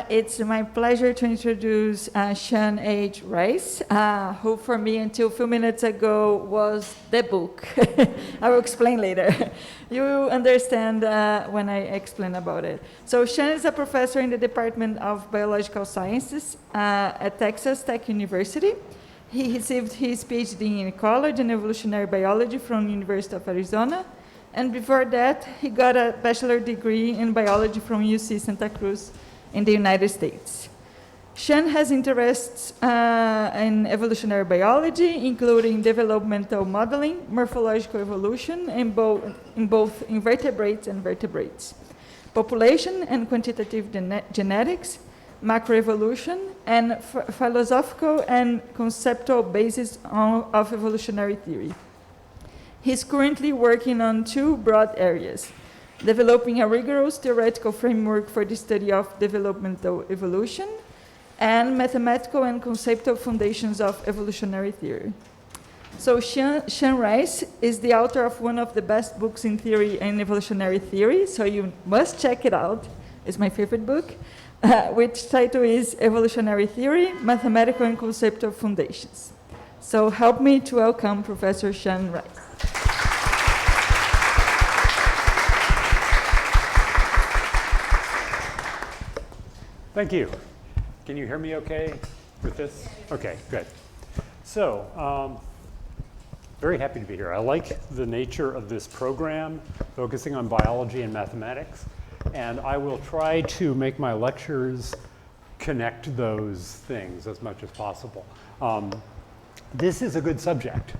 it's my pleasure to introduce Sean H. Rice, who for me until a few minutes ago was the book. I will explain later. You will understand when I explain about it. So Sean is a professor in the Department of Biological Sciences at Texas Tech University. He received his PhD in ecology and evolutionary biology from the University of Arizona. And before that, he got a bachelor degree in biology from UC Santa Cruz in the United States. Shan has interests in evolutionary biology, including developmental modeling, morphological evolution in both invertebrates and vertebrates, population and quantitative genetics, macroevolution, and philosophical and conceptual basis of evolutionary theory. He's currently working on two broad areas: developing a rigorous theoretical framework for the study of developmental evolution, and mathematical and conceptual foundations of evolutionary theory. So Sean Rice is the author of one of the best books in theory and evolutionary theory, so you must check it out. It's my favorite book, which title is Evolutionary Theory, Mathematical and Conceptual Foundations. So help me to welcome Professor Sean Rice. Thank you. Can you hear me okay with this? Okay, good. So, very happy to be here. I like the nature of this program, focusing on biology and mathematics, and I will try to make my lectures connect those things as much as possible. This is a good subject.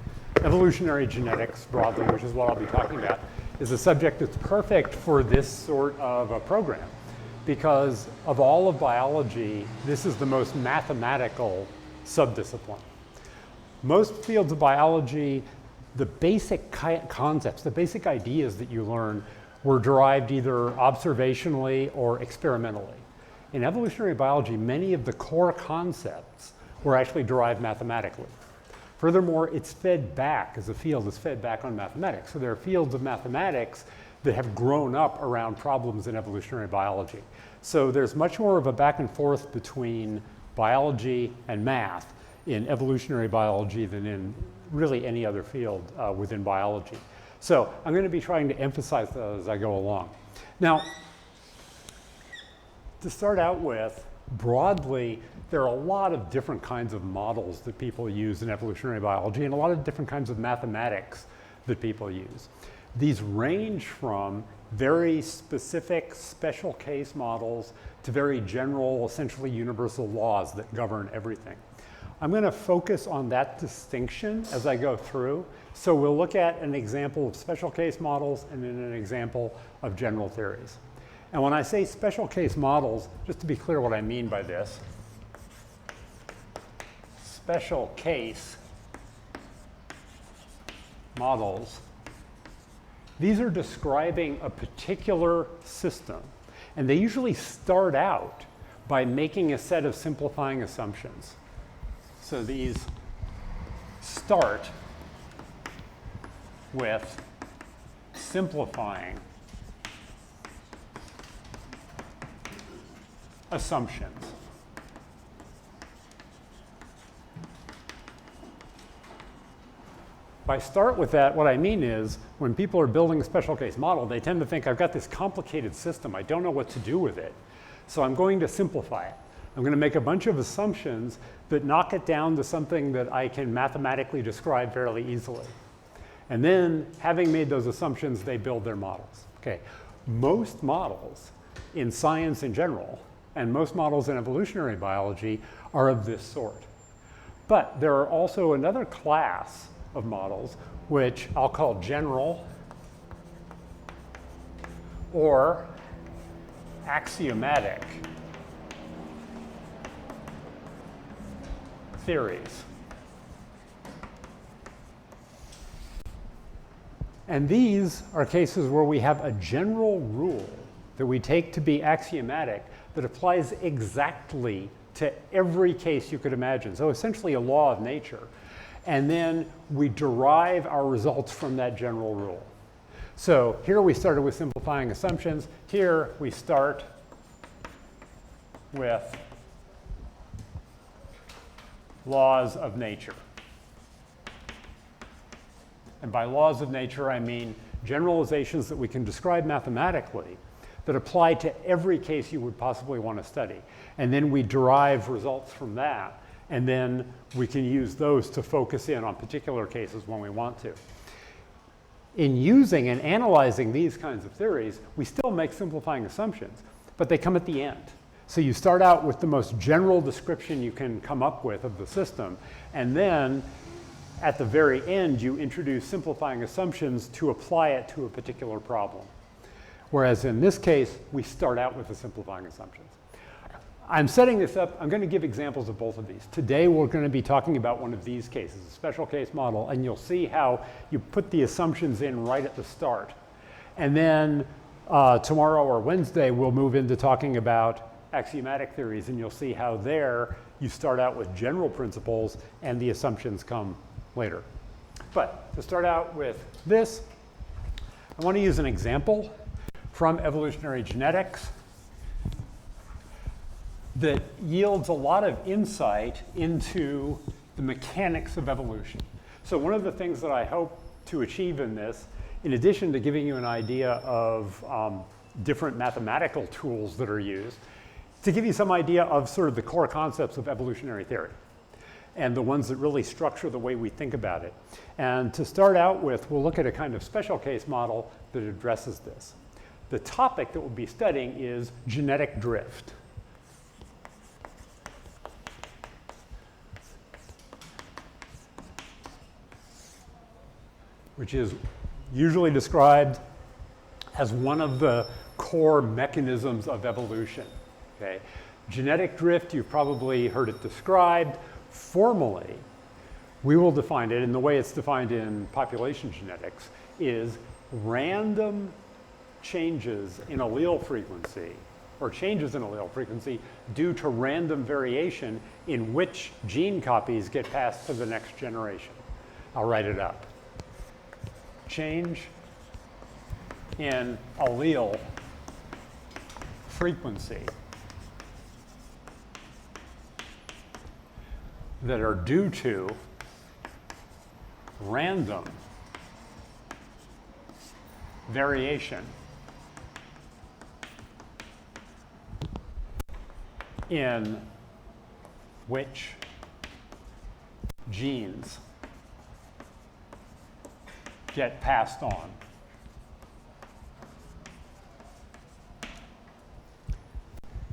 Evolutionary genetics, broadly, which is what I'll be talking about, is a subject that's perfect for this sort of a program. Because of all of biology, this is the most mathematical subdiscipline. Most fields of biology, the basic concepts, the basic ideas that you learn were derived either observationally or experimentally. In evolutionary biology, many of the core concepts were actually derived mathematically. Furthermore, it's fed back, as a field is fed back on mathematics. So there are fields of mathematics that have grown up around problems in evolutionary biology. So there's much more of a back and forth between biology and math in evolutionary biology than in really any other field within biology. So I'm going to be trying to emphasize those as I go along. Now, to start out with, broadly, there are a lot of different kinds of models that people use in evolutionary biology and a lot of different kinds of mathematics that people use. These range from very specific special case models to very general, essentially universal laws that govern everything. I'm going to focus on that distinction as I go through. So we'll look at an example of special case models and then an example of general theories. And when I say special case models, just to be clear what I mean by this, special case models, these are describing a particular system. And they usually start out by making a set of simplifying assumptions. So these start with simplifying assumptions. By start with that, what I mean is when people are building a special case model, they tend to think, I've got this complicated system. I don't know what to do with it. So I'm going to simplify it. I'm going to make a bunch of assumptions that knock it down to something that I can mathematically describe fairly easily. And then, having made those assumptions, they build their models. Okay. Most models in science in general, and most models in evolutionary biology, are of this sort. But there are also another class of models, which I'll call general or axiomatic theories. And these are cases where we have a general rule that we take to be axiomatic that applies exactly to every case you could imagine. So essentially a law of nature. And then we derive our results from that general rule. So here we started with simplifying assumptions. Here we start with laws of nature. And by laws of nature, I mean generalizations that we can describe mathematically that apply to every case you would possibly want to study. And then we derive results from that, and then we can use those to focus in on particular cases when we want to. In using and analyzing these kinds of theories, we still make simplifying assumptions, but they come at the end. So you start out with the most general description you can come up with of the system, and then at the very end, you introduce simplifying assumptions to apply it to a particular problem. Whereas in this case, we start out with the simplifying assumptions. I'm setting this up, I'm going to give examples of both of these. Today, we're going to be talking about one of these cases, a special case model, and you'll see how you put the assumptions in right at the start. And then tomorrow or Wednesday, we'll move into talking about axiomatic theories, and you'll see how there you start out with general principles and the assumptions come later. But to start out with this, I want to use an example from evolutionary genetics that yields a lot of insight into the mechanics of evolution. So one of the things that I hope to achieve in this, in addition to giving you an idea of different mathematical tools that are used, to give you some idea of sort of the core concepts of evolutionary theory and the ones that really structure the way we think about it. And to start out with, we'll look at a kind of special case model that addresses this. The topic that we'll be studying is genetic drift. Which is usually described as one of the core mechanisms of evolution. Okay? Genetic drift, you've probably heard it described. Formally, we will define it, and the way it's defined in population genetics is random changes in allele frequency, or changes in allele frequency due to random variation in which gene copies get passed to the next generation. I'll write it up. Change in allele frequency that are due to random variation in which genes get passed on.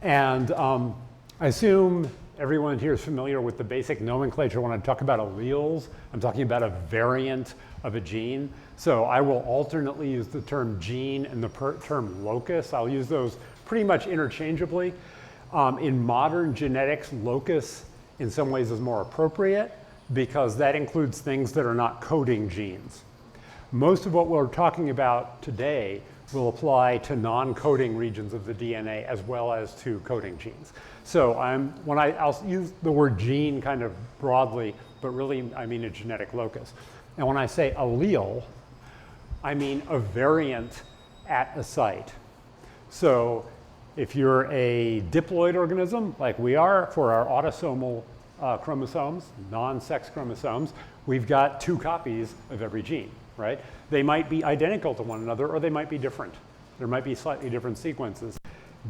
And I assume everyone here is familiar with the basic nomenclature. When I talk about alleles, I'm talking about a variant of a gene. So I will alternately use the term gene and the term locus. I'll use those pretty much interchangeably. In modern genetics, locus in some ways is more appropriate because that includes things that are not coding genes. Most of what we're talking about today will apply to non-coding regions of the DNA as well as to coding genes. So I'll use the word gene kind of broadly, but really I mean a genetic locus. And when I say allele, I mean a variant at a site. So if you're a diploid organism, like we are for our autosomal chromosomes, non-sex chromosomes, we've got 2 copies of every gene. Right? They might be identical to one another, or they might be different. There might be slightly different sequences.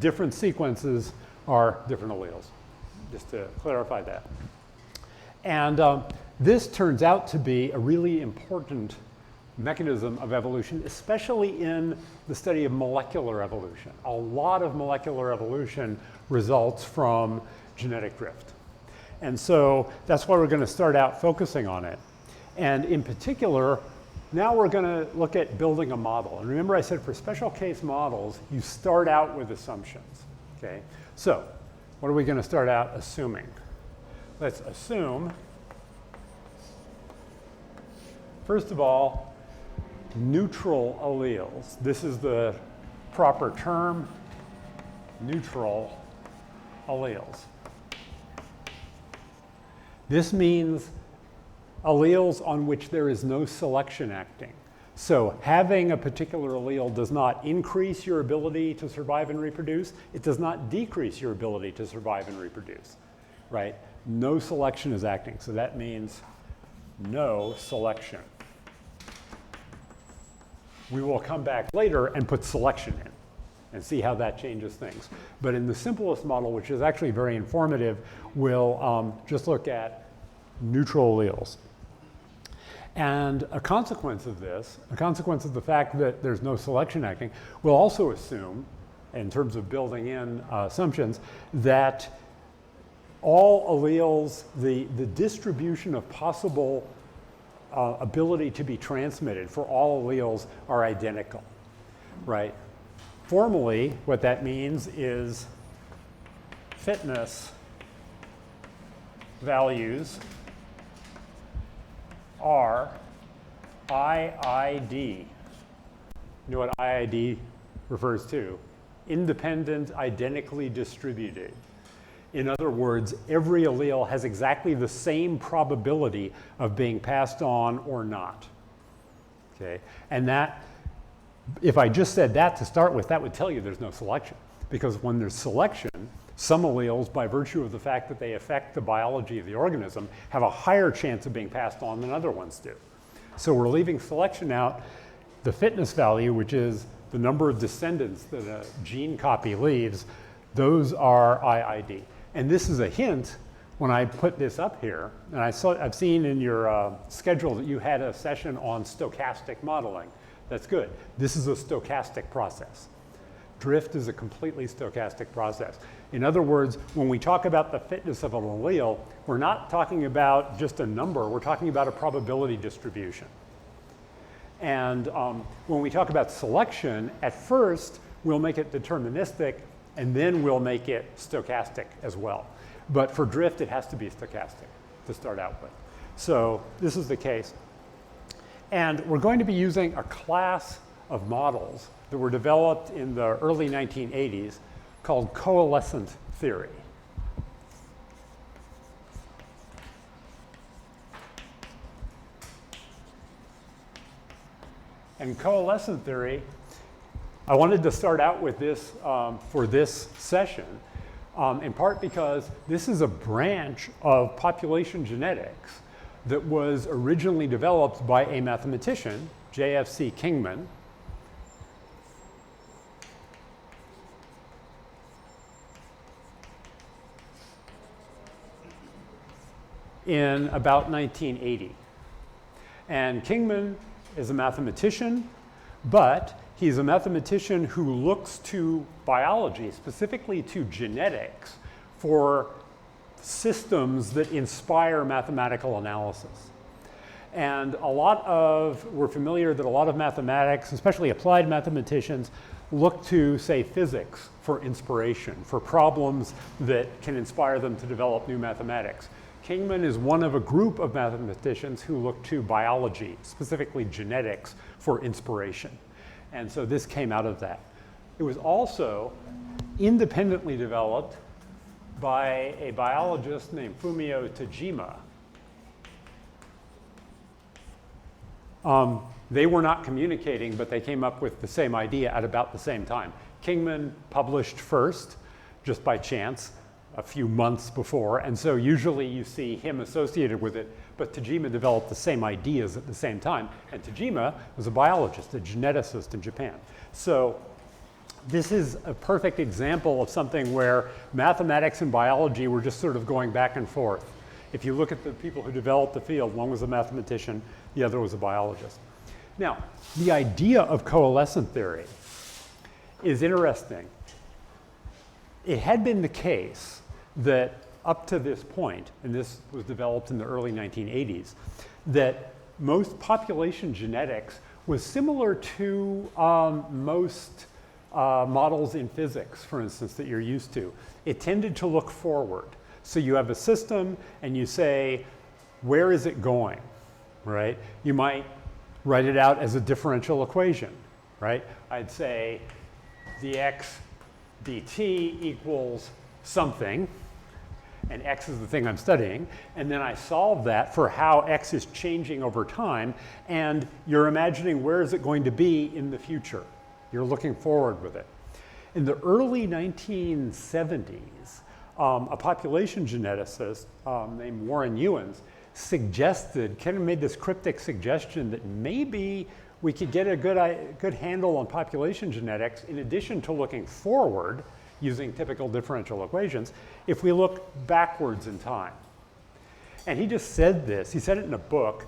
Different sequences are different alleles, just to clarify that. And this turns out to be a really important mechanism of evolution, especially in the study of molecular evolution. A lot of molecular evolution results from genetic drift. And so that's why we're going to start out focusing on it. And in particular, now we're going to look at building a model. And remember I said for special case models, you start out with assumptions. Okay? So what are we going to start out assuming? Let's assume, first of all, neutral alleles. This is the proper term, neutral alleles. This means alleles on which there is no selection acting. So having a particular allele does not increase your ability to survive and reproduce. It does not decrease your ability to survive and reproduce, right? No selection is acting. So that means no selection. We will come back later and put selection in and see how that changes things. But in the simplest model, which is actually very informative, we'll just look at neutral alleles. And a consequence of this, a consequence of the fact that there's no selection acting, we'll also assume, in terms of building in assumptions, that all alleles, the distribution of possible ability to be transmitted for all alleles are identical, right? Formally, what that means is fitness values are IID. You know what IID refers to? Independent, identically distributed. In other words, every allele has exactly the same probability of being passed on or not. Okay? And that, if I just said that to start with, that would tell you there's no selection. Because when there's selection, some alleles, by virtue of the fact that they affect the biology of the organism, have a higher chance of being passed on than other ones do. So we're leaving selection out. The fitness value, which is the number of descendants that a gene copy leaves, those are IID. And this is a hint when I put this up here, and I've seen in your schedule that you had a session on stochastic modeling. That's good. This is a stochastic process. Drift is a completely stochastic process. In other words, when we talk about the fitness of an allele, we're not talking about just a number, we're talking about a probability distribution. And when we talk about selection, at first, we'll make it deterministic, and then we'll make it stochastic as well. But for drift, it has to be stochastic to start out with. So this is the case. And we're going to be using a class of models that were developed in the early 1980s called Coalescent Theory. And Coalescent Theory, I wanted to start out with this for this session, in part because this is a branch of population genetics that was originally developed by a mathematician, J.F.C. Kingman, in about 1980. And Kingman is a mathematician, but he's a mathematician who looks to biology, specifically to genetics, for systems that inspire mathematical analysis. And we're familiar that a lot of mathematics, especially applied mathematicians, look to, say, physics for inspiration, for problems that can inspire them to develop new mathematics. Kingman is one of a group of mathematicians who look to biology, specifically genetics, for inspiration. And so this came out of that. It was also independently developed by a biologist named Fumio Tajima. They were not communicating, but they came up with the same idea at about the same time. Kingman published first, just by chance, a few months before, and so usually you see him associated with it, but Tajima developed the same ideas at the same time, and Tajima was a biologist, a geneticist in Japan. So this is a perfect example of something where mathematics and biology were just sort of going back and forth. If you look at the people who developed the field, one was a mathematician, the other was a biologist. Now, the idea of coalescent theory is interesting. It had been the case that up to this point, and this was developed in the early 1980s, that most population genetics was similar to most models in physics, for instance, that you're used to. It tended to look forward. So you have a system and you say, where is it going, right? You might write it out as a differential equation, right? I'd say dx dt equals something, and X is the thing I'm studying, and then I solve that for how X is changing over time, and you're imagining where is it going to be in the future. You're looking forward with it. In the early 1970s, a population geneticist named Warren Ewens suggested, kind of made this cryptic suggestion that maybe we could get a good handle on population genetics in addition to looking forward using typical differential equations if we look backwards in time. And he just said this, he said it in a book,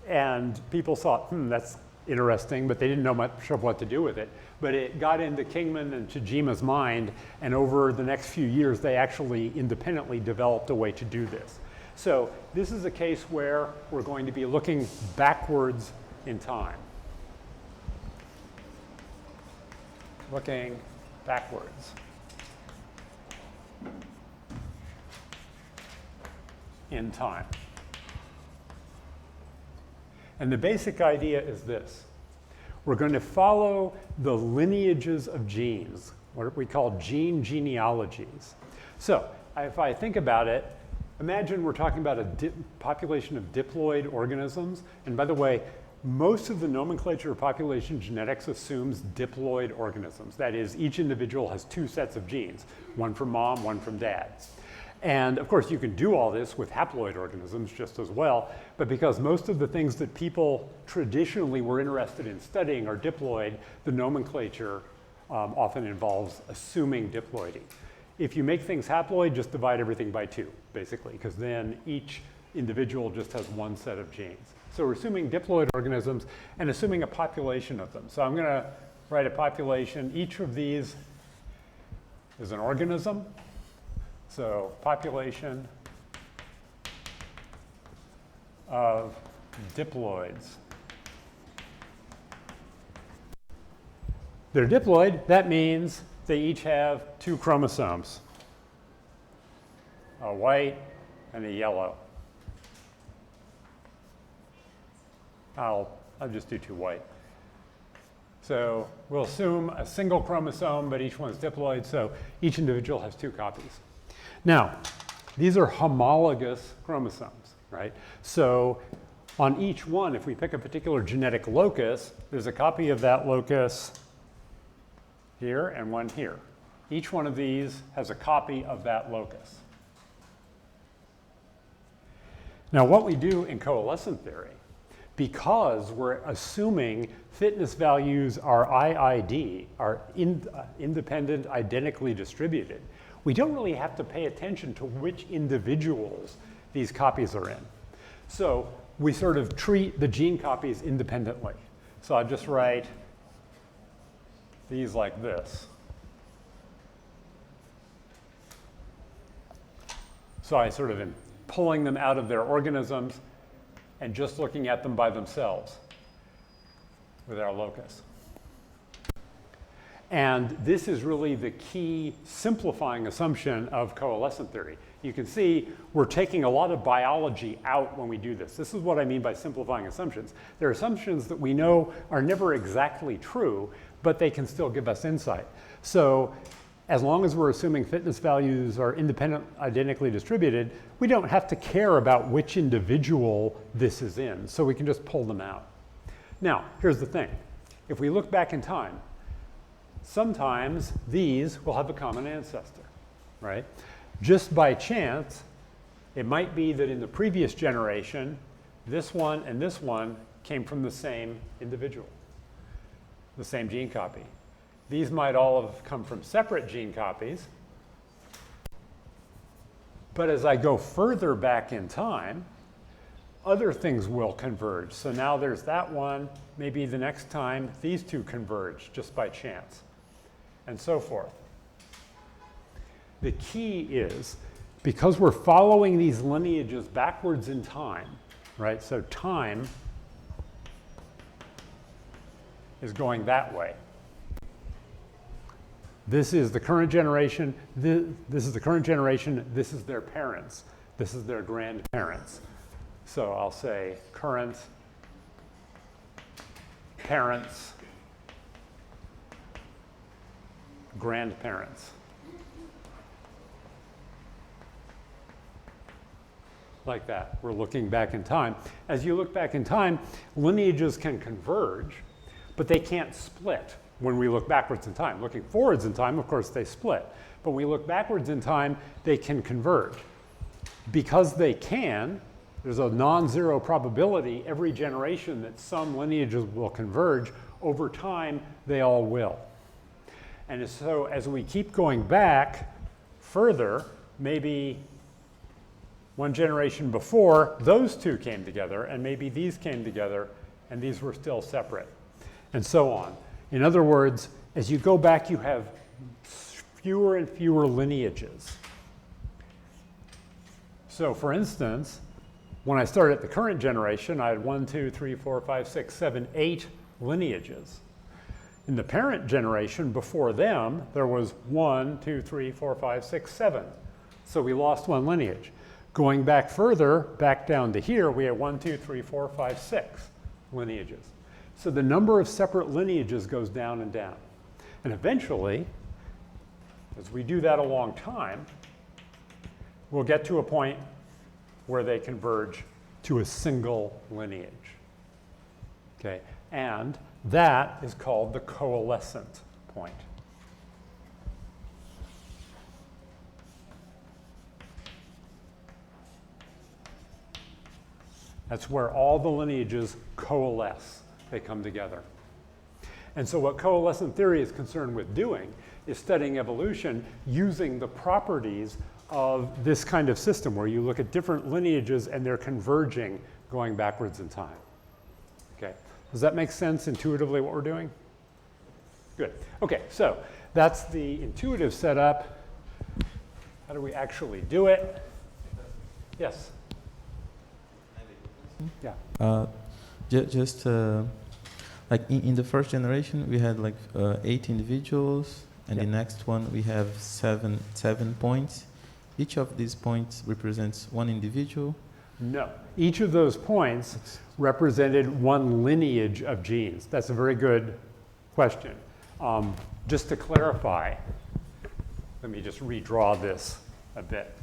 and people thought, that's interesting, but they didn't know much of what to do with it. But it got into Kingman and Chijima's mind, and over the next few years, they actually independently developed a way to do this. So this is a case where we're going to be looking backwards in time. Looking backwards. In time. And the basic idea is this. We're going to follow the lineages of genes, what we call gene genealogies. So if I think about it, imagine we're talking about a population of diploid organisms. And by the way, most of the nomenclature of population genetics assumes diploid organisms. That is, each individual has two sets of genes, one from mom, one from dad. And of course, you can do all this with haploid organisms just as well, but because most of the things that people traditionally were interested in studying are diploid, the nomenclature often involves assuming diploidy. If you make things haploid, just divide everything by 2, basically, because then each individual just has one set of genes. So we're assuming diploid organisms and assuming a population of them. So I'm going to write a population. Each of these is an organism. So population of diploids. They're diploid. That means they each have 2 chromosomes, a white and a yellow. I'll just do 2 white. So we'll assume a single chromosome, but each one's diploid, so each individual has 2 copies. Now, these are homologous chromosomes, right? So on each one, if we pick a particular genetic locus, there's a copy of that locus here and one here. Each one of these has a copy of that locus. Now, what we do in coalescent theory, because we're assuming fitness values are IID, are independent, identically distributed, we don't really have to pay attention to which individuals these copies are in. So we sort of treat the gene copies independently. So I'll just write these like this. So I sort of am pulling them out of their organisms and just looking at them by themselves with our locus. And this is really the key simplifying assumption of coalescent theory. You can see we're taking a lot of biology out when we do this. This is what I mean by simplifying assumptions. There are assumptions that we know are never exactly true, but they can still give us insight. So as long as we're assuming fitness values are independent, identically distributed, we don't have to care about which individual this is in. So we can just pull them out. Now, here's the thing. If we look back in time, sometimes these will have a common ancestor, right? Just by chance, it might be that in the previous generation, this one and this one came from the same individual, the same gene copy. These might all have come from separate gene copies. But as I go further back in time, other things will converge. So now there's that one. Maybe the next time, these 2 converge just by chance, and so forth. The key is, because we're following these lineages backwards in time, right? So time is going that way. This is the current generation, this is the current generation, this is their parents, this is their grandparents. So I'll say current parents, grandparents. like that. We're looking back in time. As you look back in time, lineages can converge, but they can't split when we look backwards in time. Looking forwards in time, of course, they split. But when we look backwards in time, they can converge. Because they can, there's a non-zero probability every generation that some lineages will converge. Over time, they all will. And so as we keep going back further, maybe one generation before, those two came together, and maybe these came together, and these were still separate, and so on. In other words, as you go back, you have fewer and fewer lineages. So for instance, when I started at the current generation, I had 1, 2, 3, 4, 5, 6, 7, 8 lineages. In the parent generation, before them, there was 1, 2, 3, 4, 5, 6, 7. So we lost one lineage. Going back further, back down to here, we have 1, 2, 3, 4, 5, 6 lineages. So the number of separate lineages goes down and down. And eventually, as we do that a long time, we'll get to a point where they converge to a single lineage. Okay? And that is called the coalescent point. That's where all the lineages coalesce. They come together. And so what coalescent theory is concerned with doing is studying evolution using the properties of this kind of system where you look at different lineages and they're converging going backwards in time. Okay, does that make sense intuitively what we're doing? Good. Okay, so that's the intuitive setup. How do we actually do it? Yes? Yeah. Just like in the first generation, we had like 8 individuals, and the next one we have seven points. Each of these points represents one individual. No, each of those points represented one lineage of genes. That's a very good question. Just to clarify, let me just redraw this a bit.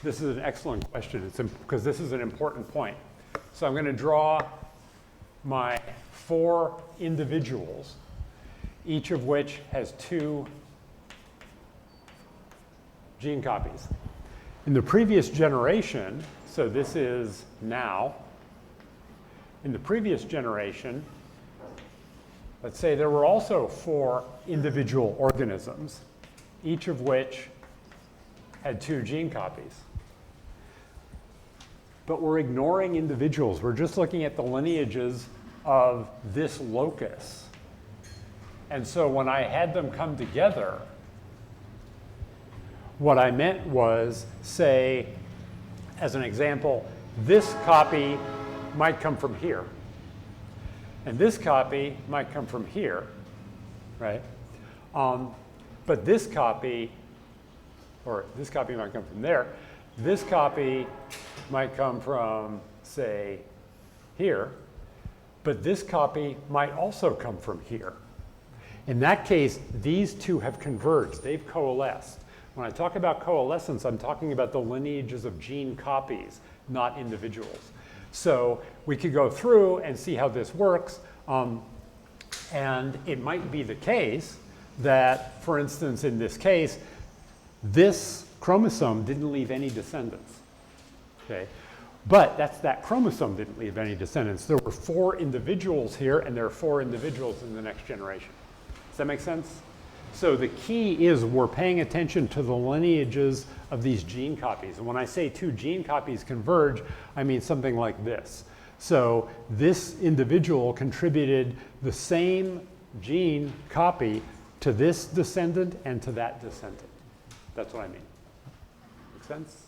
This is an excellent question because this is an important point. So I'm going to draw my 4 individuals, each of which has 2 gene copies. In the previous generation, so this is now, in the previous generation, let's say there were also 4 individual organisms, each of which had 2 gene copies. But we're ignoring individuals. We're just looking at the lineages of this locus. And so when I had them come together, what I meant was, say, as an example, this copy might come from here. And this copy might come from here, right? But this copy, or this copy might come from there. This copy might come from, say, here. But this copy might also come from here. In that case, these two have converged. They've coalesced. When I talk about coalescence, I'm talking about the lineages of gene copies, not individuals. So we could go through and see how this works. And it might be the case that, for instance, in this case, this chromosome didn't leave any descendants. Okay? But that chromosome didn't leave any descendants. There were 4 individuals here, and there are 4 individuals in the next generation. Does that make sense? So the key is we're paying attention to the lineages of these gene copies. And when I say 2 gene copies converge, I mean something like this. So this individual contributed the same gene copy to this descendant and to that descendant. That's what I mean. Make sense?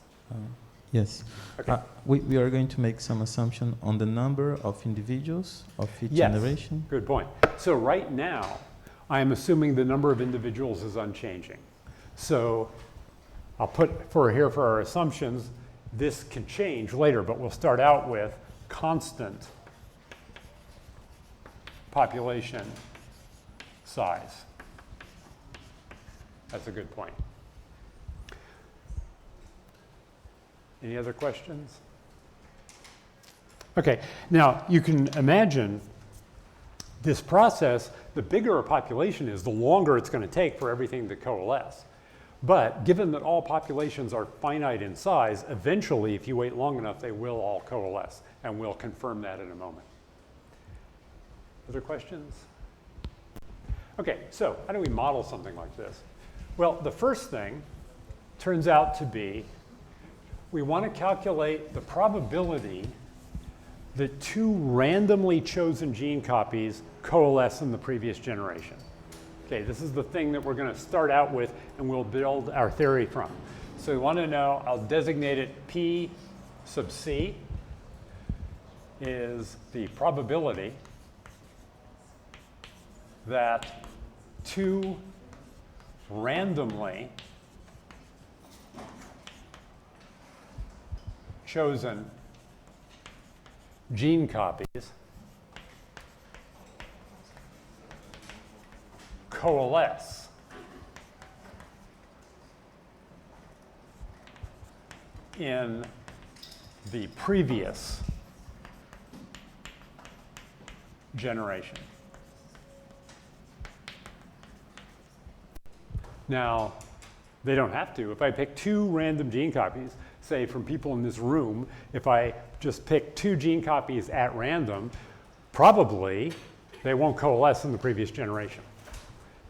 Yes. Okay. We are going to make some assumption on the number of individuals of each generation. Good point. So right now, I am assuming the number of individuals is unchanging. So I'll put here for our assumptions, this can change later, but we'll start out with constant population size. That's a good point. Any other questions? Okay, now you can imagine this process, the bigger a population is, the longer it's going to take for everything to coalesce. But given that all populations are finite in size, eventually, if you wait long enough, they will all coalesce, and we'll confirm that in a moment. Other questions? Okay, so how do we model something like this? Well, the first thing turns out to be we want to calculate the probability that two randomly chosen gene copies coalesce in the previous generation. Okay, this is the thing that we're going to start out with and we'll build our theory from. So we want to know, I'll designate it P sub C is the probability that two randomly chosen gene copies coalesce in the previous generation. Now, they don't have to. If I pick two random gene copies, say from people in this room, if I just pick two gene copies at random, probably they won't coalesce in the previous generation.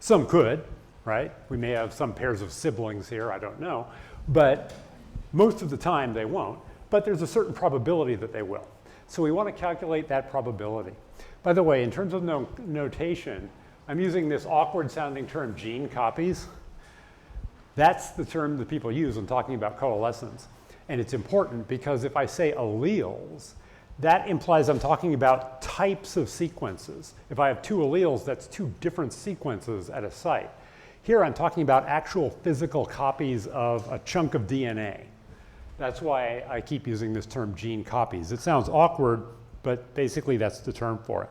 Some could, right? We may have some pairs of siblings here, I don't know. But most of the time they won't. But there's a certain probability that they will. So we want to calculate that probability. By the way, in terms of notation, I'm using this awkward sounding term gene copies. That's the term that people use when talking about coalescence. And it's important because if I say alleles, that implies I'm talking about types of sequences. If I have two alleles, that's two different sequences at a site. Here I'm talking about actual physical copies of a chunk of DNA. That's why I keep using this term gene copies. It sounds awkward, but basically that's the term for it.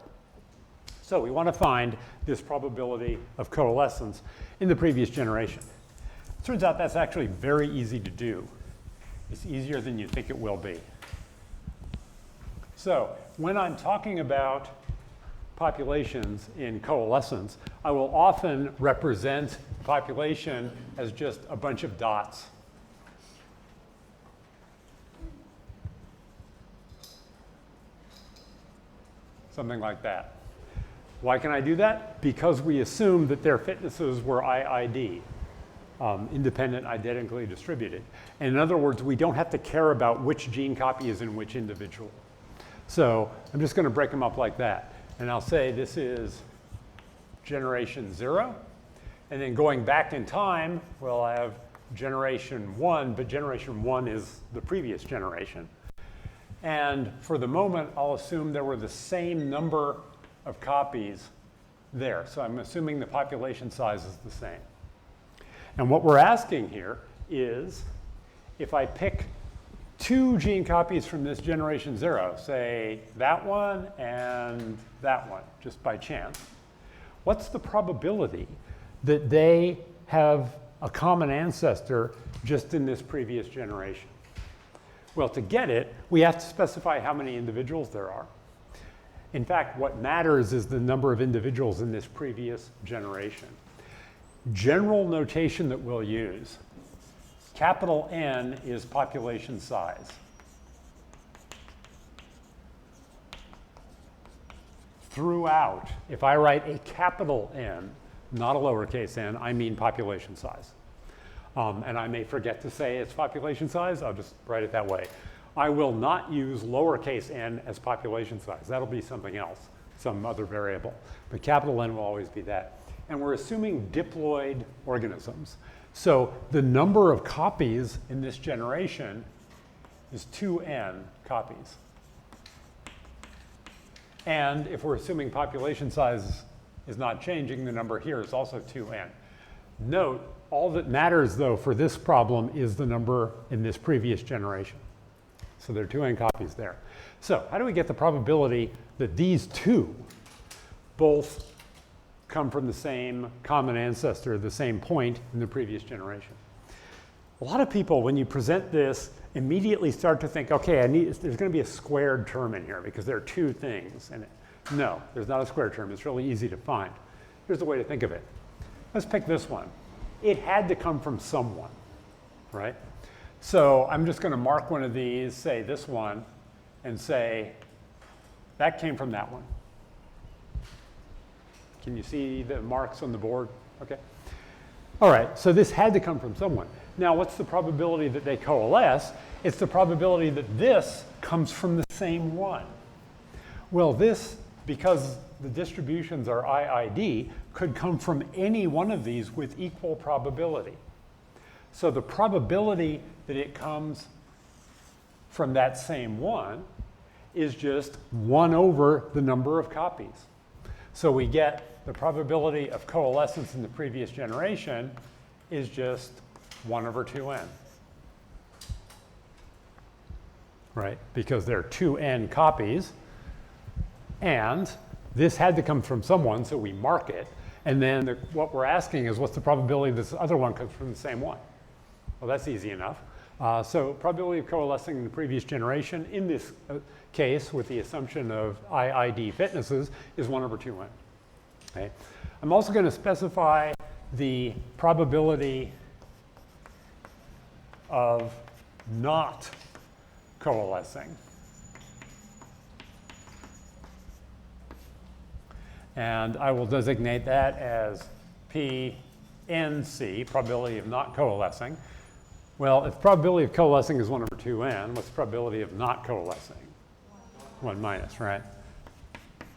So we want to find this probability of coalescence in the previous generation. Turns out that's actually very easy to do. It's easier than you think it will be. So when I'm talking about populations in coalescence, I will often represent population as just a bunch of dots. Something like that. Why can I do that? Because we assume that their fitnesses were IID. Independent, identically distributed. And in other words, we don't have to care about which gene copy is in which individual. So I'm just going to break them up like that. And I'll say this is generation 0. And then going back in time, well, I have generation 1, but generation 1 is the previous generation. And for the moment, I'll assume there were the same number of copies there. So I'm assuming the population size is the same. And what we're asking here is, if I pick two gene copies from this generation 0, say that one and that one, just by chance, what's the probability that they have a common ancestor just in this previous generation? Well, to get it, we have to specify how many individuals there are. In fact, what matters is the number of individuals in this previous generation. General notation that we'll use, capital N is population size. Throughout, if I write a capital N, not a lowercase n, I mean population size. And I may forget to say it's population size, I'll just write it that way. I will not use lowercase n as population size. That'll be something else, some other variable. But capital N will always be that. And we're assuming diploid organisms. So the number of copies in this generation is 2n copies. And if we're assuming population size is not changing, the number here is also 2n. Note, all that matters, though, for this problem is the number in this previous generation. So there are 2n copies there. So how do we get the probability that these two both come from the same common ancestor, the same point in the previous generation? A lot of people, when you present this, immediately start to think, okay, there's going to be a squared term in here because there are two things. And no, there's not a squared term. It's really easy to find. Here's the way to think of it. Let's pick this one. It had to come from someone, right? So I'm just going to mark one of these, say this one, and say that came from that one. Can you see the marks on the board? Okay. All right, so this had to come from someone. Now, what's the probability that they coalesce? It's the probability that this comes from the same one. Well, this, because the distributions are IID, could come from any one of these with equal probability. So the probability that it comes from that same one is just 1 over the number of copies. So we get the probability of coalescence in the previous generation is just 1 over 2n. Right? Because there are 2n copies. And this had to come from someone, so we mark it. And then what we're asking is what's the probability this other one comes from the same one? Well, that's easy enough. So probability of coalescing in the previous generation, in this case, with the assumption of IID fitnesses, is 1 over 2n. Okay? I'm also going to specify the probability of not coalescing. And I will designate that as PNC, probability of not coalescing. Well, if probability of coalescing is 1 over 2n, what's the probability of not coalescing? 1 minus, right?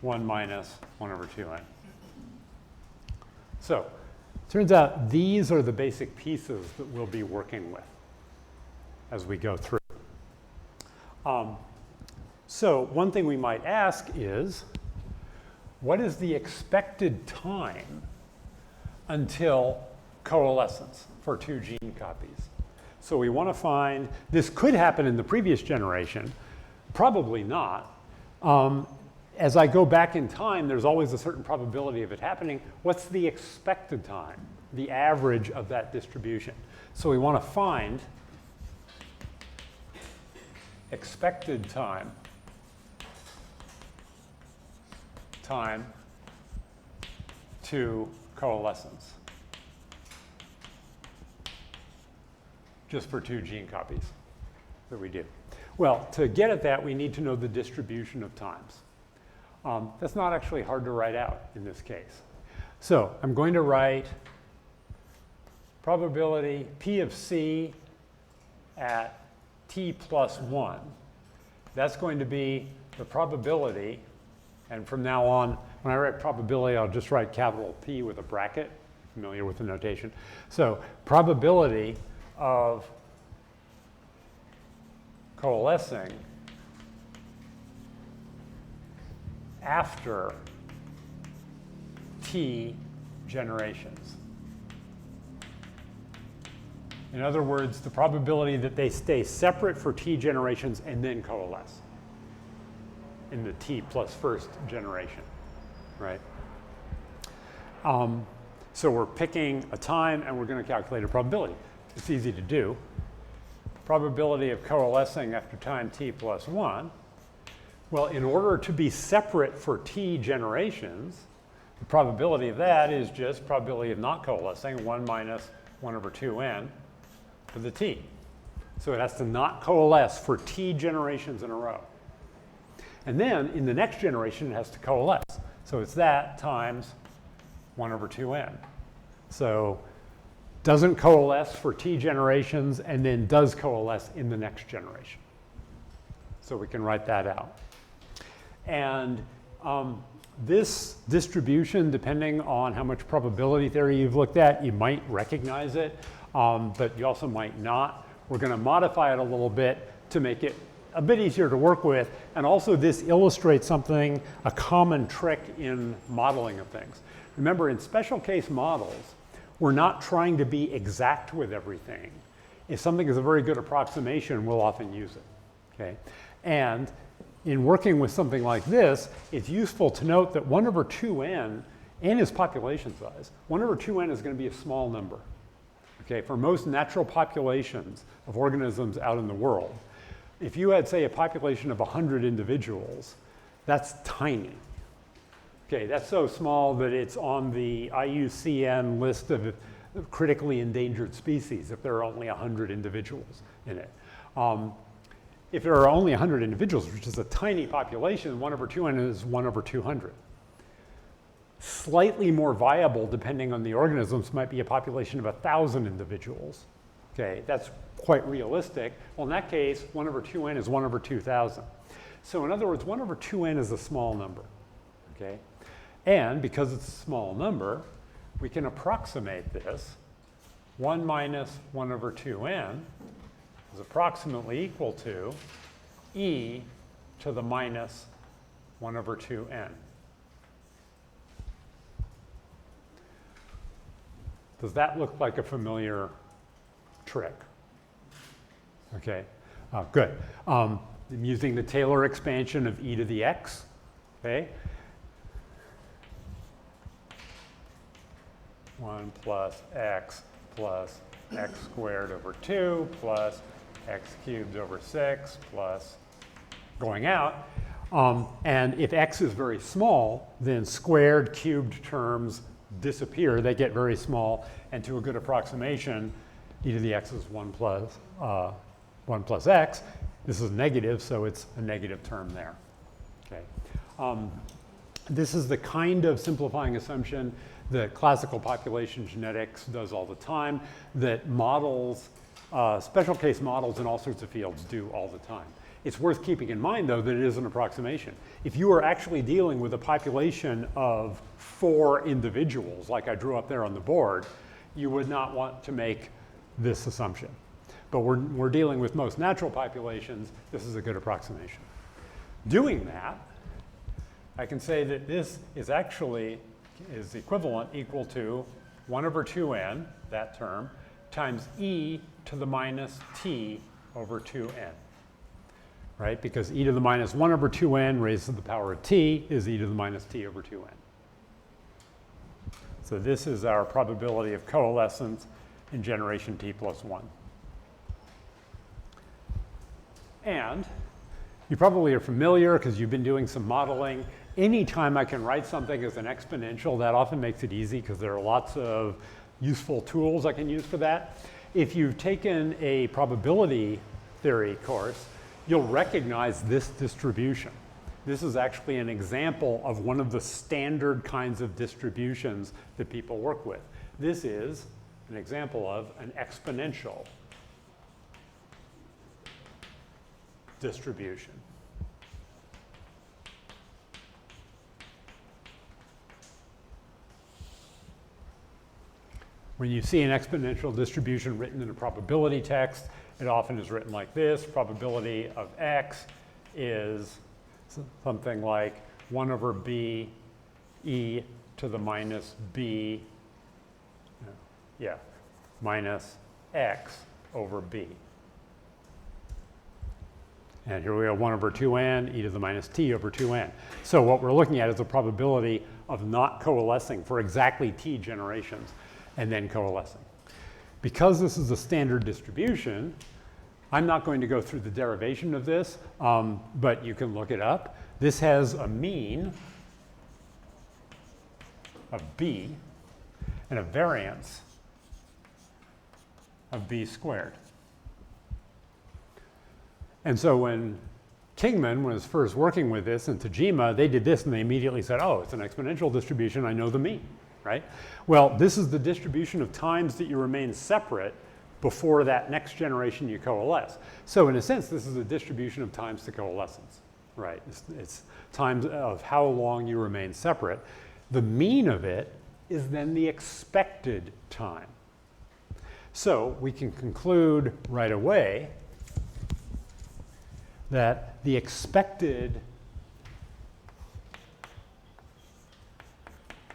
1 minus 1 over 2n. So, turns out these are the basic pieces that we'll be working with as we go through. So, one thing we might ask is, what is the expected time until coalescence for 2 gene copies? So we want to find, this could happen in the previous generation, probably not. As I go back in time, there's always a certain probability of it happening. What's the expected time, the average of that distribution? So we want to find expected time to coalescence, just for 2 gene copies that we do. Well, to get at that, we need to know the distribution of times. That's not actually hard to write out in this case. So I'm going to write probability P of C at t plus 1. That's going to be the probability, and from now on, when I write probability, I'll just write capital P with a bracket, familiar with the notation. So probability of coalescing after T generations. In other words, the probability that they stay separate for T generations and then coalesce in the T plus first generation, right? So we're picking a time and we're going to calculate a probability. It's easy to do. Probability of coalescing after time T plus 1. Well, in order to be separate for T generations, the probability of that is just probability of not coalescing, 1 minus 1 over 2n for the T. So it has to not coalesce for T generations in a row. And then in the next generation, it has to coalesce. So it's that times 1 over 2n. So doesn't coalesce for T generations and then does coalesce in the next generation. So we can write that out. And this distribution, depending on how much probability theory you've looked at, you might recognize it, but you also might not. We're going to modify it a little bit to make it a bit easier to work with. And also this illustrates something, a common trick in modeling of things. Remember, in special case models, we're not trying to be exact with everything. If something is a very good approximation, we'll often use it, okay? And in working with something like this, it's useful to note that 1 over 2n, n is population size. 1 over 2n is going to be a small number, Okay, for most natural populations of organisms out in the world, if you had, say, a population of 100 individuals, that's tiny. Okay, that's so small that it's on the IUCN list of critically endangered species if there are only 100 individuals in it. If there are only 100 individuals, which is a tiny population, 1/2n is 1/200. Slightly more viable, depending on the organisms, might be a population of 1,000 individuals. Okay, that's quite realistic. Well, in that case, 1/2n is 1/2000. So in other words, 1/2n is a small number. Okay, and because it's a small number, we can approximate this. 1 minus 1/2n is approximately equal to e to the minus 1/2n. Does that look like a familiar trick? Okay, good. I'm using the Taylor expansion of e to the x, okay? 1 plus x squared over 2 plus x cubed over 6 plus going out. And if x is very small, then squared, cubed terms disappear. They get very small. And to a good approximation, e to the x is 1 plus x. This is negative, so it's a negative term there. Okay. This is the kind of simplifying assumption that classical population genetics does all the time, that models, special case models in all sorts of fields do all the time. It's worth keeping in mind, though, that it is an approximation. If you are actually dealing with a population of 4 individuals, like I drew up there on the board, you would not want to make this assumption. But we're dealing with most natural populations. This is a good approximation. Doing that, I can say that this is actually equal to 1/2n, that term, times e to the minus t over 2n. Right? Because e to the minus 1/2n raised to the power of t is e to the minus t over 2n. So this is our probability of coalescence in generation t plus 1. And you probably are familiar, because you've been doing some modeling. Anytime I can write something as an exponential, that often makes it easy, because there are lots of useful tools I can use for that. If you've taken a probability theory course, you'll recognize this distribution. This is actually an example of one of the standard kinds of distributions that people work with. This is an example of an exponential distribution. When you see an exponential distribution written in a probability text, it often is written like this. Probability of x is something like 1/b e to the minus b, minus x over b. And here we have 1/2n, e to the minus t over 2n. So what we're looking at is the probability of not coalescing for exactly t generations and then coalescing. Because this is a standard distribution, I'm not going to go through the derivation of this, but you can look it up. This has a mean of b and a variance of b squared. And so when Kingman was first working with this and Tajima, they did this and they immediately said, oh, it's an exponential distribution, I know the mean, right? Well, this is the distribution of times that you remain separate before that next generation you coalesce. So in a sense, this is a distribution of times to coalescence, right? It's times of how long you remain separate. The mean of it is then the expected time. So we can conclude right away that the expected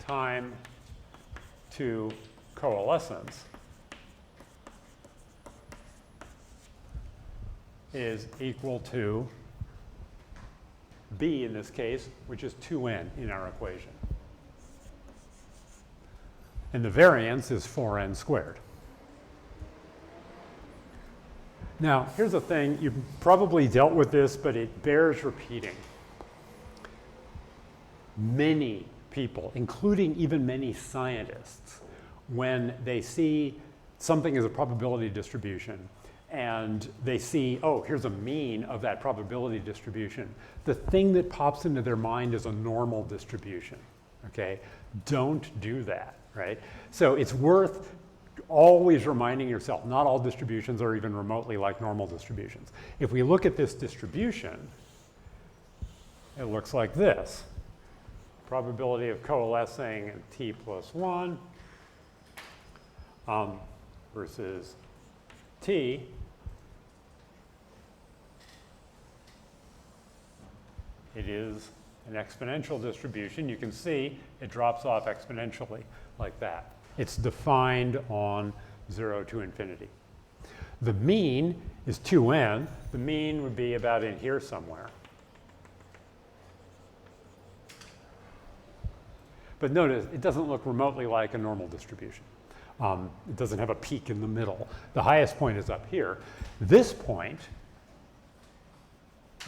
time to coalescence is equal to b in this case, which is 2n in our equation. And the variance is 4n squared. Now, here's the thing. You've probably dealt with this, but it bears repeating. Many people, including even many scientists, when they see something as a probability distribution and they see, oh, here's a mean of that probability distribution, the thing that pops into their mind is a normal distribution, okay? Don't do that, right? So it's worth always reminding yourself, not all distributions are even remotely like normal distributions. If we look at this distribution, it looks like this. Probability of coalescing at t plus 1 versus t. It is an exponential distribution. You can see it drops off exponentially like that. It's defined on 0 to infinity. The mean is 2n. The mean would be about in here somewhere. But notice, it doesn't look remotely like a normal distribution. It doesn't have a peak in the middle. The highest point is up here. This point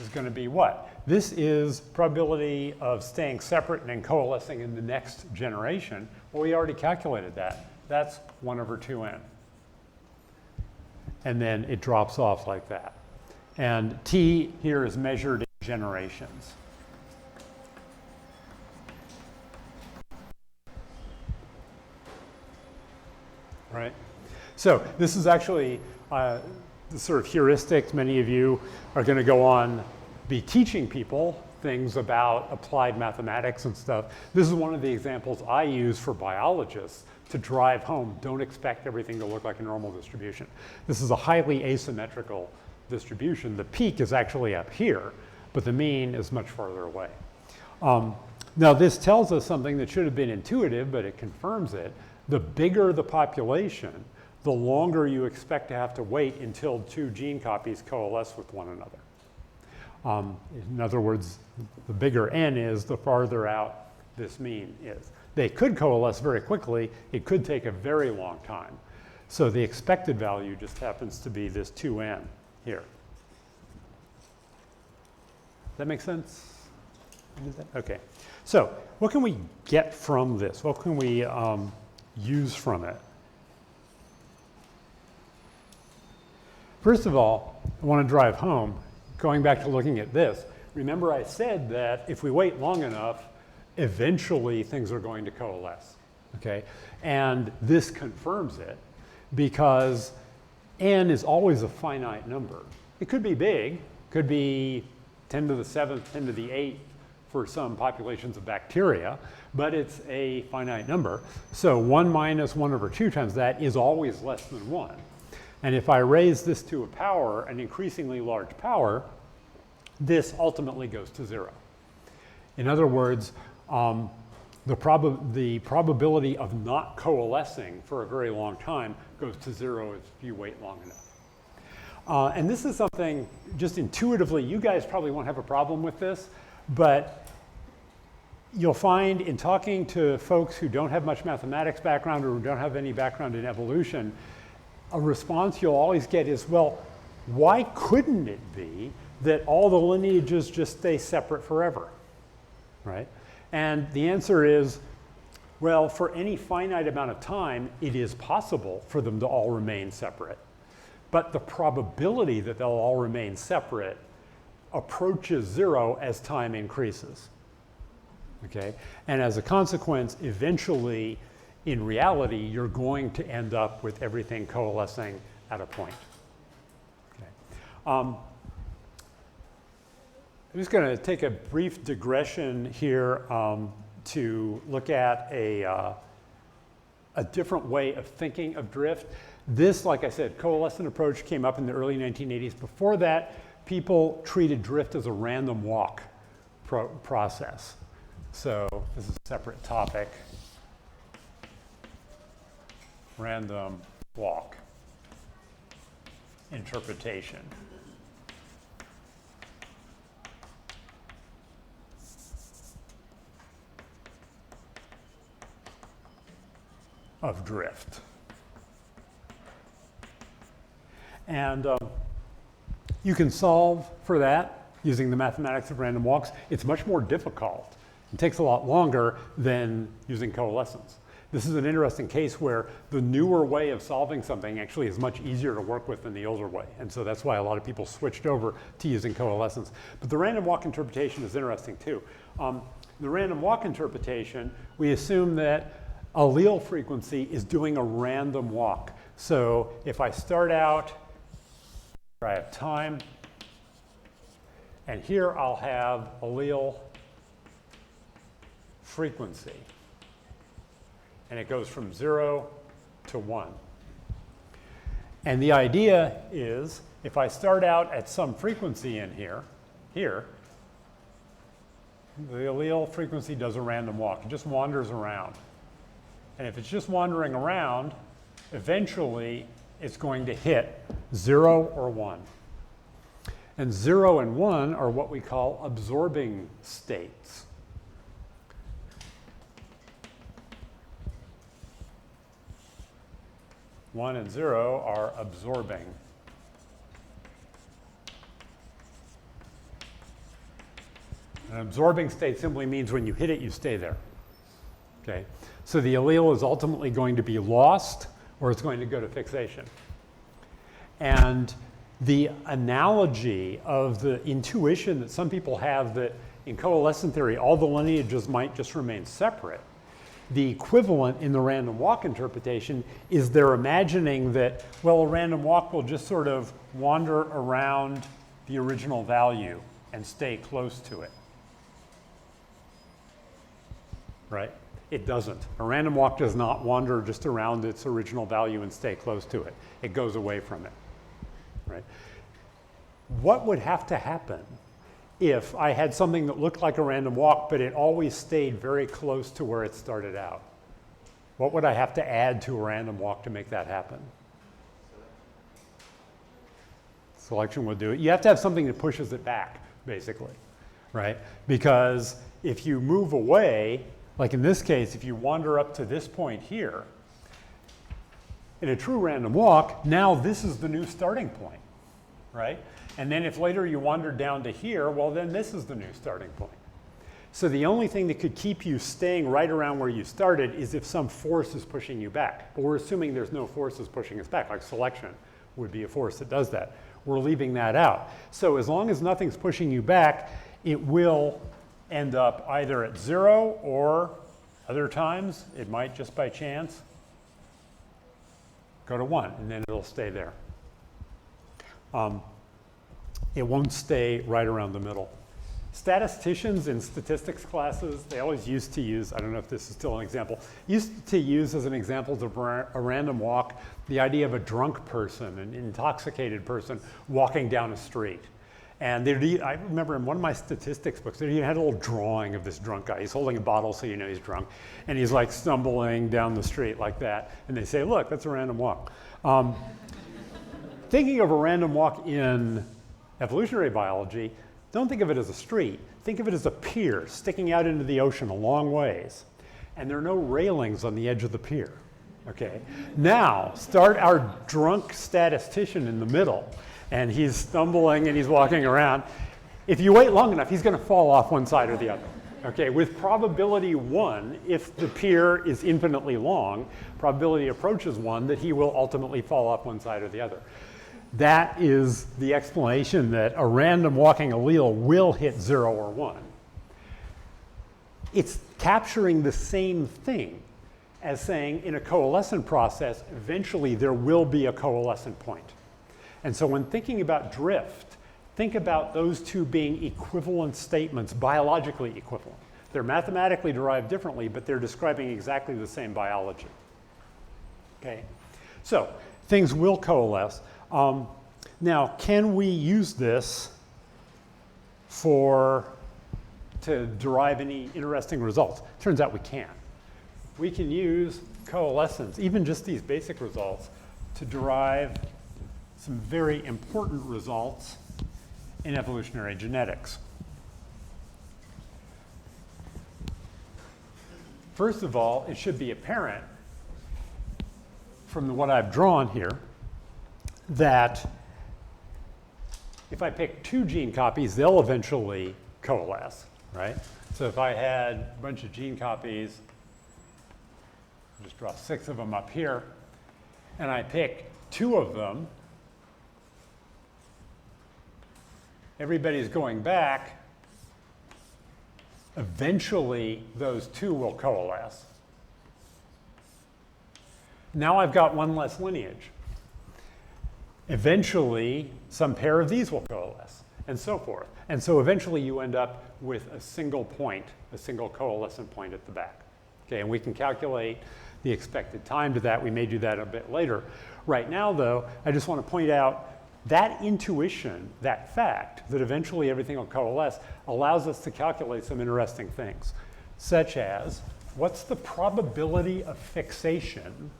is going to be what? This is probability of staying separate and then coalescing in the next generation. Well, we already calculated that. That's 1 over 2n. And then it drops off like that. And t here is measured in generations. Right? So this is actually the sort of heuristics. Many of you are going to go on, be teaching people things about applied mathematics and stuff. This is one of the examples I use for biologists to drive home. Don't expect everything to look like a normal distribution. This is a highly asymmetrical distribution. The peak is actually up here, but the mean is much farther away. Now this tells us something that should have been intuitive, but it confirms it. The bigger the population, the longer you expect to have to wait until 2 gene copies coalesce with one another. In other words, the bigger n is, the farther out this mean is. They could coalesce very quickly. It could take a very long time. So the expected value just happens to be this 2n here. Does that make sense? Okay. So what can we get from this? What can we use from it? First of all, I want to drive home, going back to looking at this. Remember I said that if we wait long enough, eventually things are going to coalesce, okay? And this confirms it because n is always a finite number. It could be big, could be 10 to the 7th, 10 to the 8th for some populations of bacteria, but it's a finite number. So 1 minus 1 over 2 times that is always less than 1. And if I raise this to a power, an increasingly large power, this ultimately goes to 0. In other words, the probability of not coalescing for a very long time goes to 0 if you wait long enough. And this is something, just intuitively, you guys probably won't have a problem with this, but you'll find in talking to folks who don't have much mathematics background or who don't have any background in evolution, a response you'll always get is, well, why couldn't it be that all the lineages just stay separate forever, right? And the answer is, well, for any finite amount of time, it is possible for them to all remain separate. But the probability that they'll all remain separate approaches 0 as time increases, okay? And as a consequence, eventually, in reality, you're going to end up with everything coalescing at a point. Okay. I'm just going to take a brief digression here to look at a different way of thinking of drift. This, like I said, coalescent approach came up in the early 1980s. Before that, people treated drift as a random walk process. So this is a separate topic. Random walk interpretation. Of drift. And You can solve for that using the mathematics of random walks. It's much more difficult. It takes a lot longer than using coalescence. This is an interesting case where the newer way of solving something actually is much easier to work with than the older way. And so that's why a lot of people switched over to using coalescence. But the random walk interpretation is interesting too. The random walk interpretation, we assume that allele frequency is doing a random walk. So if I start out, I have time, and here I'll have allele frequency. And it goes from 0 to 1. And the idea is, if I start out at some frequency in here, the allele frequency does a random walk. It just wanders around. And if it's just wandering around, eventually it's going to hit 0 or 1. And 0 and 1 are what we call absorbing states. One and 0 are absorbing. An absorbing state simply means when you hit it, you stay there. Okay? So the allele is ultimately going to be lost, or it's going to go to fixation. And the analogy of the intuition that some people have that in coalescent theory, all the lineages might just remain separate. The equivalent in the random walk interpretation is they're imagining that, well, a random walk will just sort of wander around the original value and stay close to it. Right? It doesn't. A random walk does not wander just around its original value and stay close to it. It goes away from it. Right? What would have to happen if I had something that looked like a random walk, but it always stayed very close to where it started out? What would I have to add to a random walk to make that happen? Selection would do it. You have to have something that pushes it back, basically, right? Because if you move away, like in this case, if you wander up to this point here, in a true random walk, now this is the new starting point, right? And then if later you wander down to here, well, then this is the new starting point. So the only thing that could keep you staying right around where you started is if some force is pushing you back. But we're assuming there's no forces pushing us back, like selection would be a force that does that. We're leaving that out. So as long as nothing's pushing you back, it will end up either at 0 or other times, it might just by chance go to 1, and then it'll stay there. It won't stay right around the middle. Statisticians in statistics classes, they always used to use, I don't know if this is still an example, used to use as an example of a random walk the idea of a drunk person, an intoxicated person walking down a street. And I remember in one of my statistics books, they had a little drawing of this drunk guy. He's holding a bottle so you know he's drunk. And he's like stumbling down the street like that. And they say, look, that's a random walk. Thinking of a random walk in evolutionary biology, don't think of it as a street. Think of it as a pier sticking out into the ocean a long ways. And there are no railings on the edge of the pier. Okay. Now, start our drunk statistician in the middle. And he's stumbling and he's walking around. If you wait long enough, he's going to fall off one side or the other. Okay, with probability 1, if the pier is infinitely long, probability approaches 1 that he will ultimately fall off one side or the other. That is the explanation that a random walking allele will hit 0 or 1. It's capturing the same thing as saying in a coalescent process, eventually there will be a coalescent point. And so when thinking about drift, think about those two being equivalent statements, biologically equivalent. They're mathematically derived differently, but they're describing exactly the same biology. Okay, so things will coalesce. Now, can we use this to derive any interesting results? Turns out we can. We can use coalescence, even just these basic results, to derive some very important results in evolutionary genetics. First of all, it should be apparent from what I've drawn here that if I pick 2 gene copies, they'll eventually coalesce, right? So if I had a bunch of gene copies, I'll just draw 6 of them up here, and I pick 2 of them, everybody's going back, eventually those 2 will coalesce. Now I've got one less lineage. Eventually, some pair of these will coalesce, and so forth. And so eventually you end up with a single point, a single coalescent point at the back. Okay, and we can calculate the expected time to that. We may do that a bit later. Right now, though, I just want to point out that intuition, that fact that eventually everything will coalesce, allows us to calculate some interesting things, such as what's the probability of fixation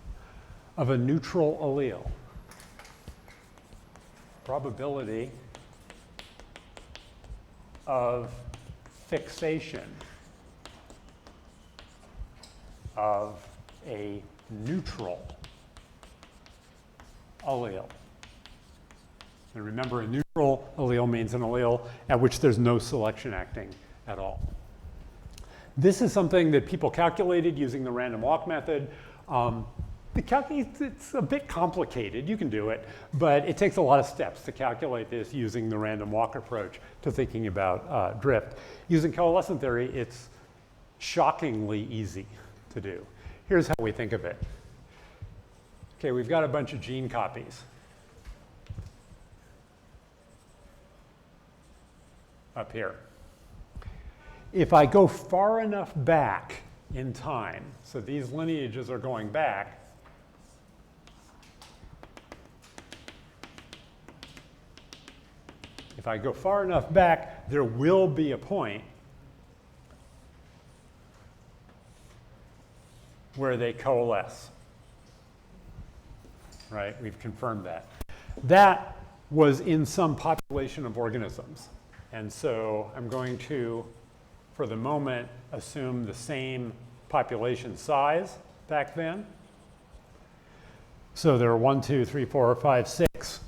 of a neutral allele? Probability of fixation of a neutral allele. And remember, a neutral allele means an allele at which there's no selection acting at all. This is something that people calculated using the random walk method. It's a bit complicated. You can do it, but it takes a lot of steps to calculate this using the random walk approach to thinking about drift. Using coalescent theory, it's shockingly easy to do. Here's how we think of it. Okay, we've got a bunch of gene copies up here. If I go far enough back in time, so these lineages are going back, if I go far enough back, there will be a point where they coalesce, right? We've confirmed that. That was in some population of organisms. And so I'm going to, for the moment, assume the same population size back then. So there are 1, 2, 3, 4, 5, 6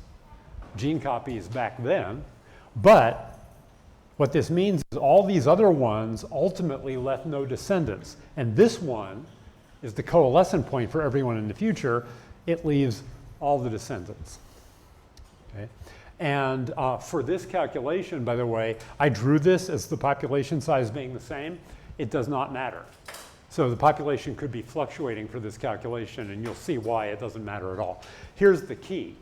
gene copies back then. But what this means is all these other ones ultimately left no descendants. And this one is the coalescent point for everyone in the future. It leaves all the descendants. Okay? And for this calculation, by the way, I drew this as the population size being the same. It does not matter. So the population could be fluctuating for this calculation, and you'll see why it doesn't matter at all. Here's the key.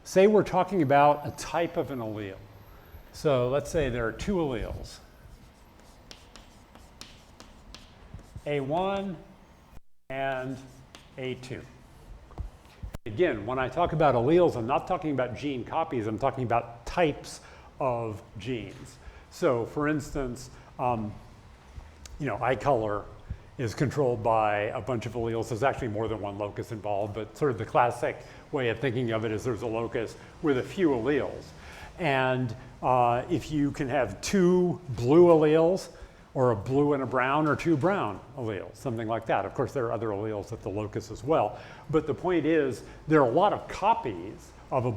Say we're talking about a type of an allele. So let's say there are 2 alleles, A1 and A2. Again, when I talk about alleles, I'm not talking about gene copies. I'm talking about types of genes. So for instance, eye color is controlled by a bunch of alleles. There's actually more than one locus involved, but sort of the classic way of thinking of it is there's a locus with a few alleles. And if you can have 2 blue alleles, or a blue and a brown, or 2 brown alleles, something like that. Of course, there are other alleles at the locus as well. But the point is, there are a lot of copies of the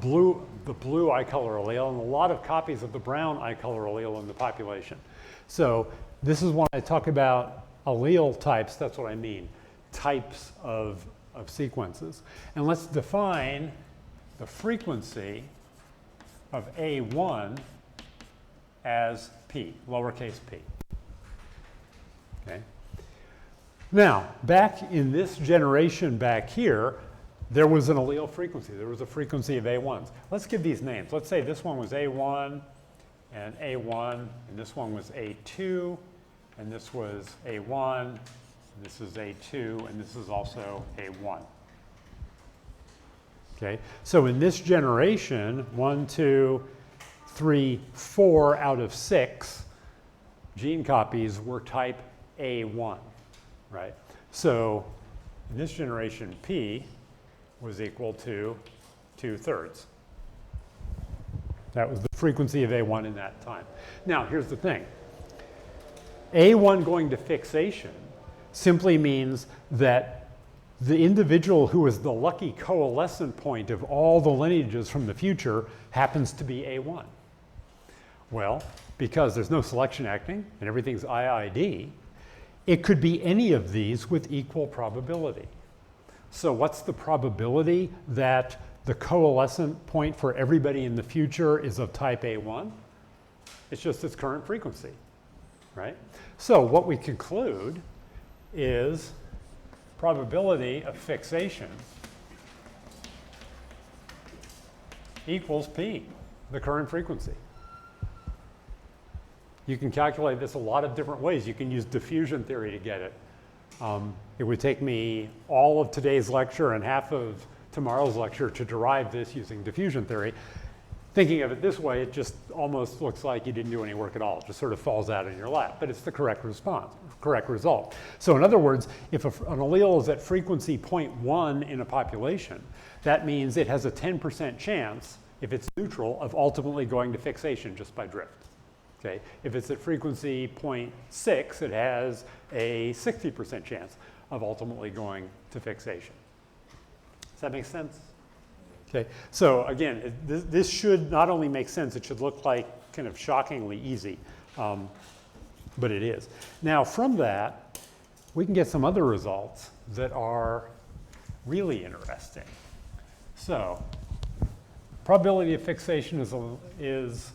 blue eye color allele and a lot of copies of the brown eye color allele in the population. So this is when I talk about allele types, that's what I mean, types of sequences. And let's define the frequency of A1 as P, lowercase p. Okay. Now, back in this generation back here, there was an allele frequency. There was a frequency of A1s. Let's give these names. Let's say this one was A1 and A1, and this one was A2, and this was A1, and this is A2, and this is also A1. Okay, so in this generation, 1, 2, 3, 4 out of 6 gene copies were type A1, right? So in this generation, P was equal to 2/3. That was the frequency of A1 in that time. Now, here's the thing. A1 going to fixation simply means that the individual who is the lucky coalescent point of all the lineages from the future happens to be A1. Well, because there's no selection acting and everything's IID, it could be any of these with equal probability. So what's the probability that the coalescent point for everybody in the future is of type A1? It's just its current frequency, right? So what we conclude is probability of fixation equals P, the current frequency. You can calculate this a lot of different ways. You can use diffusion theory to get it. It would take me all of today's lecture and half of tomorrow's lecture to derive this using diffusion theory. Thinking of it this way, it just almost looks like you didn't do any work at all. It just sort of falls out in your lap, but it's the correct response, correct result. So in other words, if an allele is at frequency 0.1 in a population, that means it has a 10% chance, if it's neutral, of ultimately going to fixation just by drift. Okay? If it's at frequency 0.6, it has a 60% chance of ultimately going to fixation. Does that make sense? Okay, so again, this should not only make sense, it should look like kind of shockingly easy, but it is. Now from that, we can get some other results that are really interesting. So probability of fixation is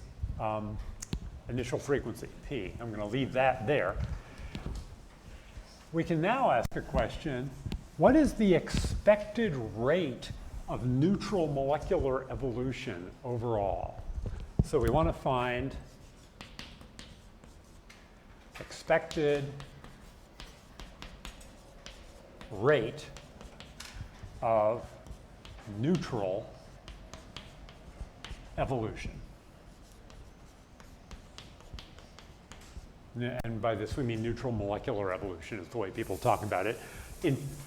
initial frequency, P. I'm going to leave that there. We can now ask a question, what is the expected rate of neutral molecular evolution overall? So we want to find expected rate of neutral evolution. And by this we mean neutral molecular evolution is the way people talk about it.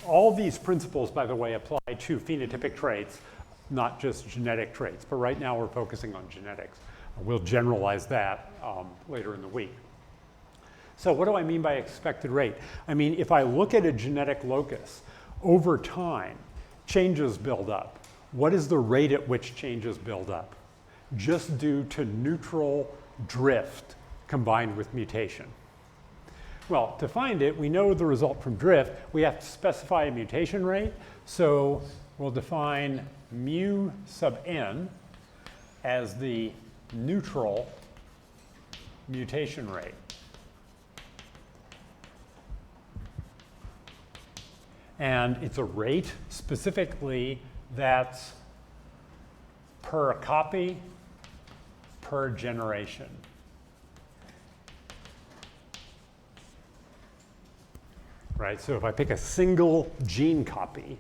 All these principles, by the way, apply to phenotypic traits, not just genetic traits. But right now we're focusing on genetics. We'll generalize that later in the week. So what do I mean by expected rate? I mean, if I look at a genetic locus, over time, changes build up. What is the rate at which changes build up? Just due to neutral drift combined with mutation. Well, to find it, we know the result from drift. We have to specify a mutation rate. So we'll define mu sub n as the neutral mutation rate. And it's a rate specifically that's per copy per generation. Right, so if I pick a single gene copy,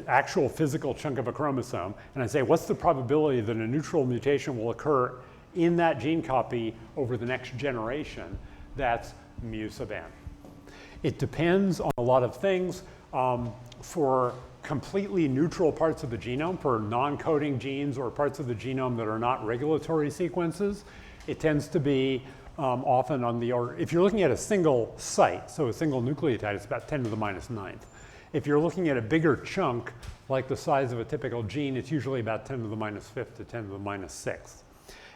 actual physical chunk of a chromosome, and I say, what's the probability that a neutral mutation will occur in that gene copy over the next generation? That's mu sub n. It depends on a lot of things. For completely neutral parts of the genome, for non-coding genes or parts of the genome that are not regulatory sequences, it tends to be often on the order, if you're looking at a single site, so a single nucleotide, it's about 10 to the minus 9th. If you're looking at a bigger chunk, like the size of a typical gene, it's usually about 10 to the minus 5th to 10 to the minus 6th.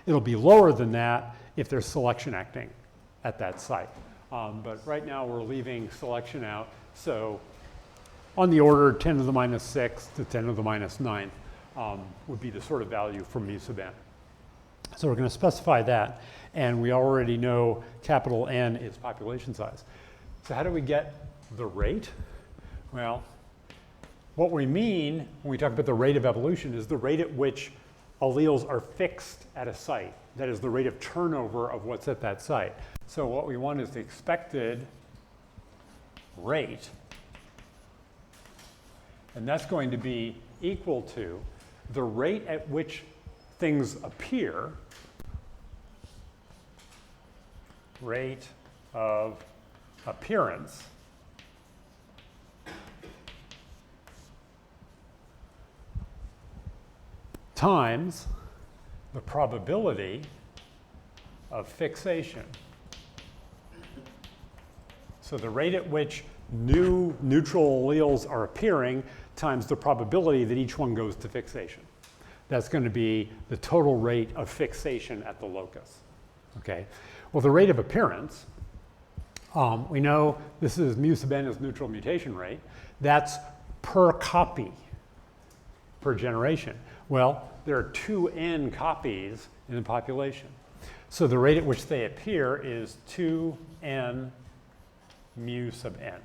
It'll be lower than that if there's selection acting at that site. But right now we're leaving selection out, so on the order 10 to the minus 6th to 10 to the minus 9th would be the sort of value for mu sub n. So we're going to specify that, and we already know capital N is population size. So how do we get the rate? Well, what we mean when we talk about the rate of evolution is the rate at which alleles are fixed at a site. That is the rate of turnover of what's at that site. So what we want is the expected rate, and that's going to be equal to the rate at which things appear, rate of appearance, times the probability of fixation. So the rate at which new neutral alleles are appearing times the probability that each one goes to fixation. That's going to be the total rate of fixation at the locus. Okay. Well, the rate of appearance, we know this is mu sub n is neutral mutation rate. That's per copy per generation. Well, there are 2n copies in the population. So the rate at which they appear is 2n mu sub n,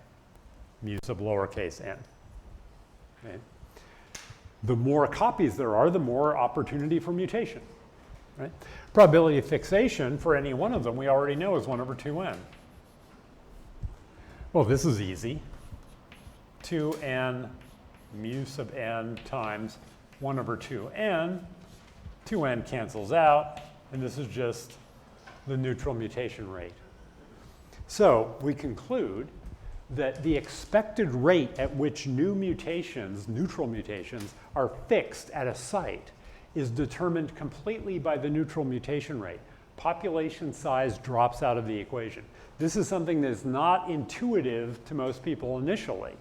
mu sub lowercase n. Okay. The more copies there are, the more opportunity for mutation. Right? Probability of fixation for any one of them we already know is 1 over 2n. Well, this is easy. 2n mu sub n times 1 over 2n. 2n cancels out, and this is just the neutral mutation rate. So we conclude that the expected rate at which new mutations, neutral mutations, are fixed at a site is determined completely by the neutral mutation rate. Population size drops out of the equation. This is something that is not intuitive to most people initially,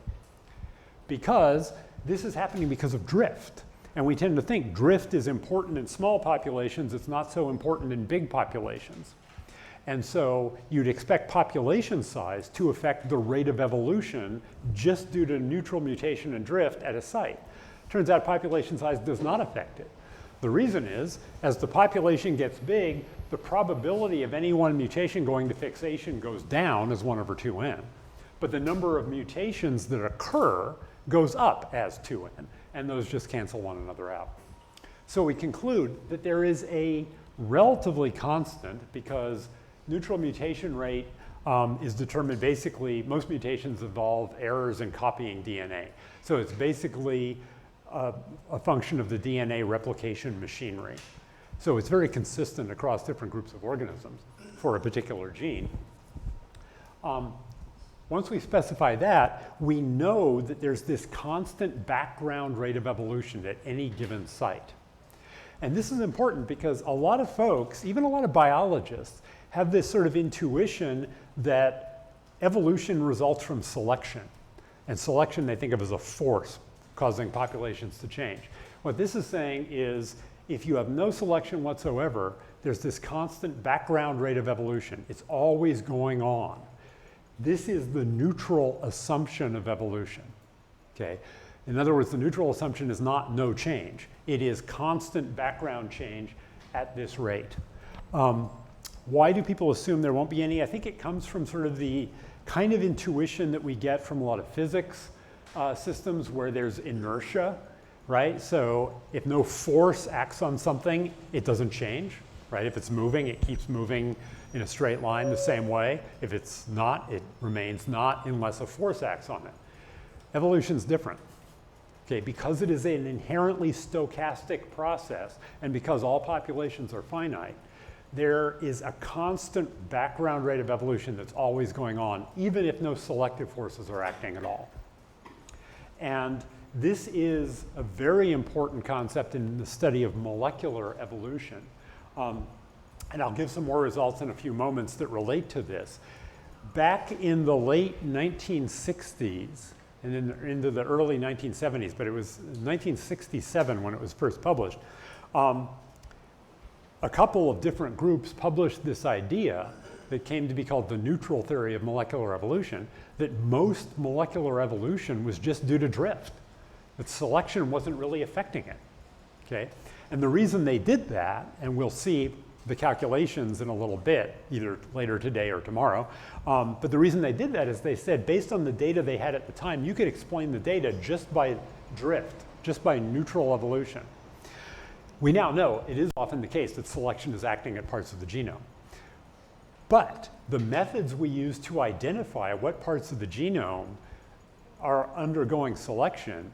because this is happening because of drift. And we tend to think drift is important in small populations, it's not so important in big populations. And so you'd expect population size to affect the rate of evolution just due to neutral mutation and drift at a site. Turns out population size does not affect it. The reason is, as the population gets big, the probability of any one mutation going to fixation goes down as 1 over 2n. But the number of mutations that occur goes up as 2n, and those just cancel one another out. So we conclude that there is a relatively constant, because neutral mutation rate is determined basically, most mutations involve errors in copying DNA. So it's basically a function of the DNA replication machinery. So it's very consistent across different groups of organisms for a particular gene. Once we specify that, we know that there's this constant background rate of evolution at any given site. And this is important because a lot of folks, even a lot of biologists, have this sort of intuition that evolution results from selection. And selection they think of as a force causing populations to change. What this is saying is, if you have no selection whatsoever, there's this constant background rate of evolution. It's always going on. This is the neutral assumption of evolution. Okay? In other words, the neutral assumption is not no change. It is constant background change at this rate. Why do people assume there won't be any? I think it comes from sort of the kind of intuition that we get from a lot of physics systems where there's inertia, right? So if no force acts on something, it doesn't change, right? If it's moving, it keeps moving in a straight line the same way. If it's not, it remains not unless a force acts on it. Evolution's different. Okay, because it is an inherently stochastic process, and because all populations are finite, there is a constant background rate of evolution that's always going on, even if no selective forces are acting at all. And this is a very important concept in the study of molecular evolution. And I'll give some more results in a few moments that relate to this. Back in the late 1960s, and into the early 1970s, but it was 1967 when it was first published, a couple of different groups published this idea that came to be called the neutral theory of molecular evolution, that most molecular evolution was just due to drift, that selection wasn't really affecting it. Okay? And the reason they did that, and we'll see the calculations in a little bit, either later today or tomorrow, but the reason they did that is they said, based on the data they had at the time, you could explain the data just by drift, just by neutral evolution. We now know it is often the case that selection is acting at parts of the genome. But the methods we use to identify what parts of the genome are undergoing selection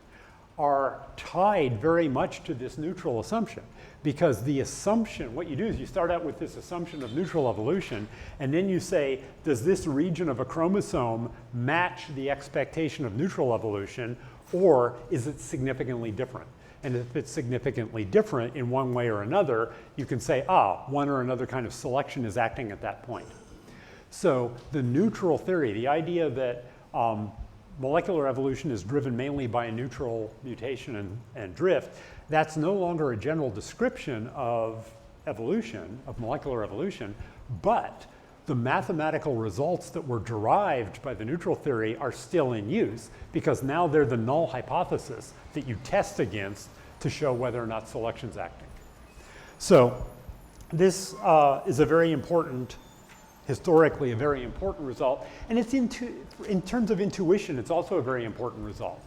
are tied very much to this neutral assumption. Because the assumption, what you do is you start out with this assumption of neutral evolution, and then you say, does this region of a chromosome match the expectation of neutral evolution, or is it significantly different? And if it's significantly different in one way or another, you can say, one or another kind of selection is acting at that point. So the neutral theory, the idea that molecular evolution is driven mainly by a neutral mutation and drift, that's no longer a general description of evolution, of molecular evolution, but the mathematical results that were derived by the neutral theory are still in use because now they're the null hypothesis that you test against to show whether or not selection's acting. So this is a very important, historically a very important result, and it's in terms of intuition, it's also a very important result.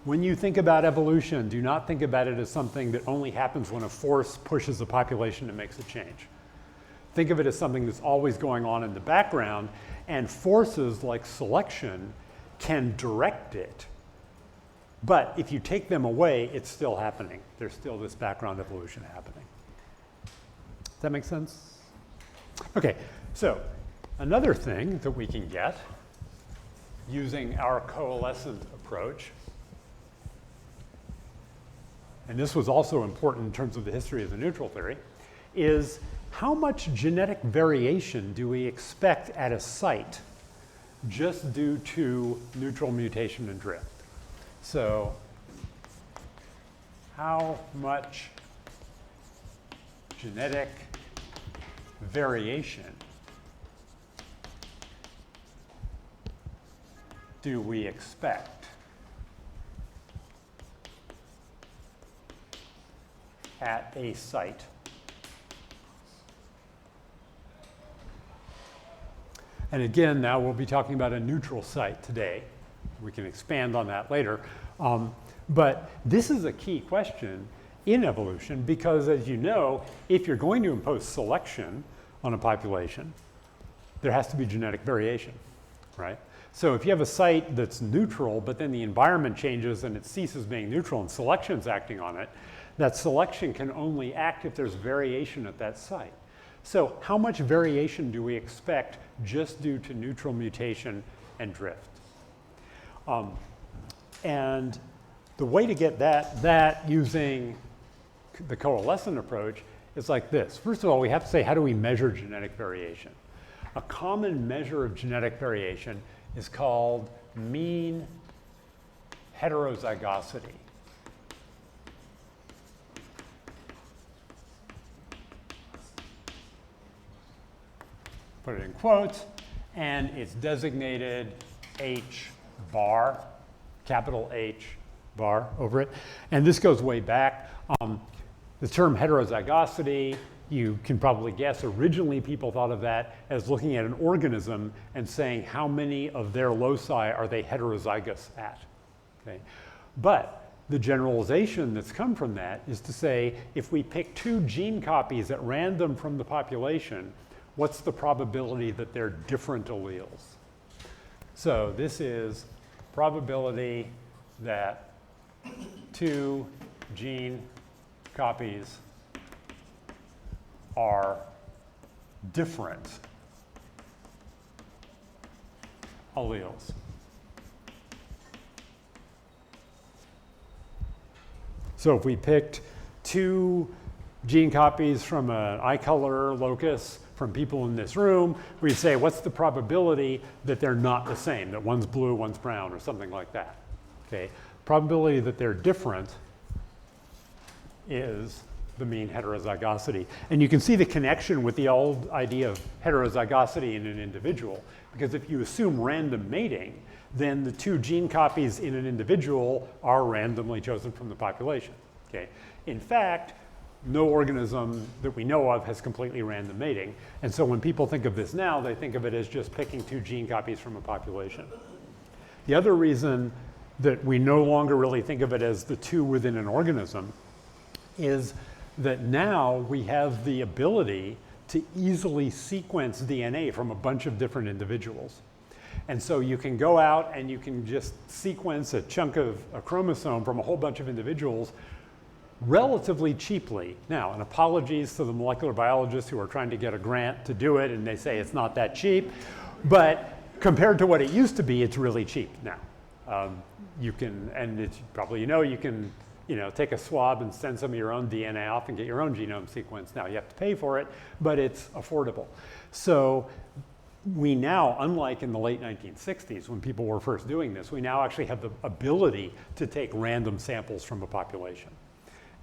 When you think about evolution, do not think about it as something that only happens when a force pushes a population and makes a change. Think of it as something that's always going on in the background, and forces like selection can direct it. But if you take them away, it's still happening. There's still this background evolution happening. Does that make sense? Okay, so another thing that we can get using our coalescent approach, and this was also important in terms of the history of the neutral theory, is how much genetic variation do we expect at a site just due to neutral mutation and drift? So how much genetic variation do we expect at a site? And again, now we'll be talking about a neutral site today. We can expand on that later. But this is a key question in evolution because, as you know, if you're going to impose selection on a population, there has to be genetic variation, right? So if you have a site that's neutral, but then the environment changes and it ceases being neutral and selection's acting on it, that selection can only act if there's variation at that site. So how much variation do we expect just due to neutral mutation and drift? And the way to get that using the coalescent approach is like this. First of all, we have to say, how do we measure genetic variation? A common measure of genetic variation is called mean heterozygosity. Put it in quotes, and it's designated H bar, capital H bar over it. And this goes way back. The term heterozygosity, you can probably guess, originally people thought of that as looking at an organism and saying how many of their loci are they heterozygous at, okay? But the generalization that's come from that is to say, if we pick 2 gene copies at random from the population, what's the probability that they're different alleles? So this is probability that 2 gene copies are different alleles. So if we picked 2 gene copies from an eye color locus from people in this room, we'd say, what's the probability that they're not the same, that one's blue, one's brown, or something like that, okay? Probability that they're different is the mean heterozygosity. And you can see the connection with the old idea of heterozygosity in an individual, because if you assume random mating, then the 2 gene copies in an individual are randomly chosen from the population, okay? In fact, no organism that we know of has completely random mating. And so when people think of this now, they think of it as just picking 2 gene copies from a population. The other reason that we no longer really think of it as the 2 within an organism is that now we have the ability to easily sequence DNA from a bunch of different individuals. And so you can go out and you can just sequence a chunk of a chromosome from a whole bunch of individuals relatively cheaply. Now, and apologies to the molecular biologists who are trying to get a grant to do it, and they say it's not that cheap, but compared to what it used to be, it's really cheap now. You can, and it's probably, you can, take a swab and send some of your own DNA off and get your own genome sequenced. Now, you have to pay for it, but it's affordable. So we now, unlike in the late 1960s when people were first doing this, we now actually have the ability to take random samples from a population.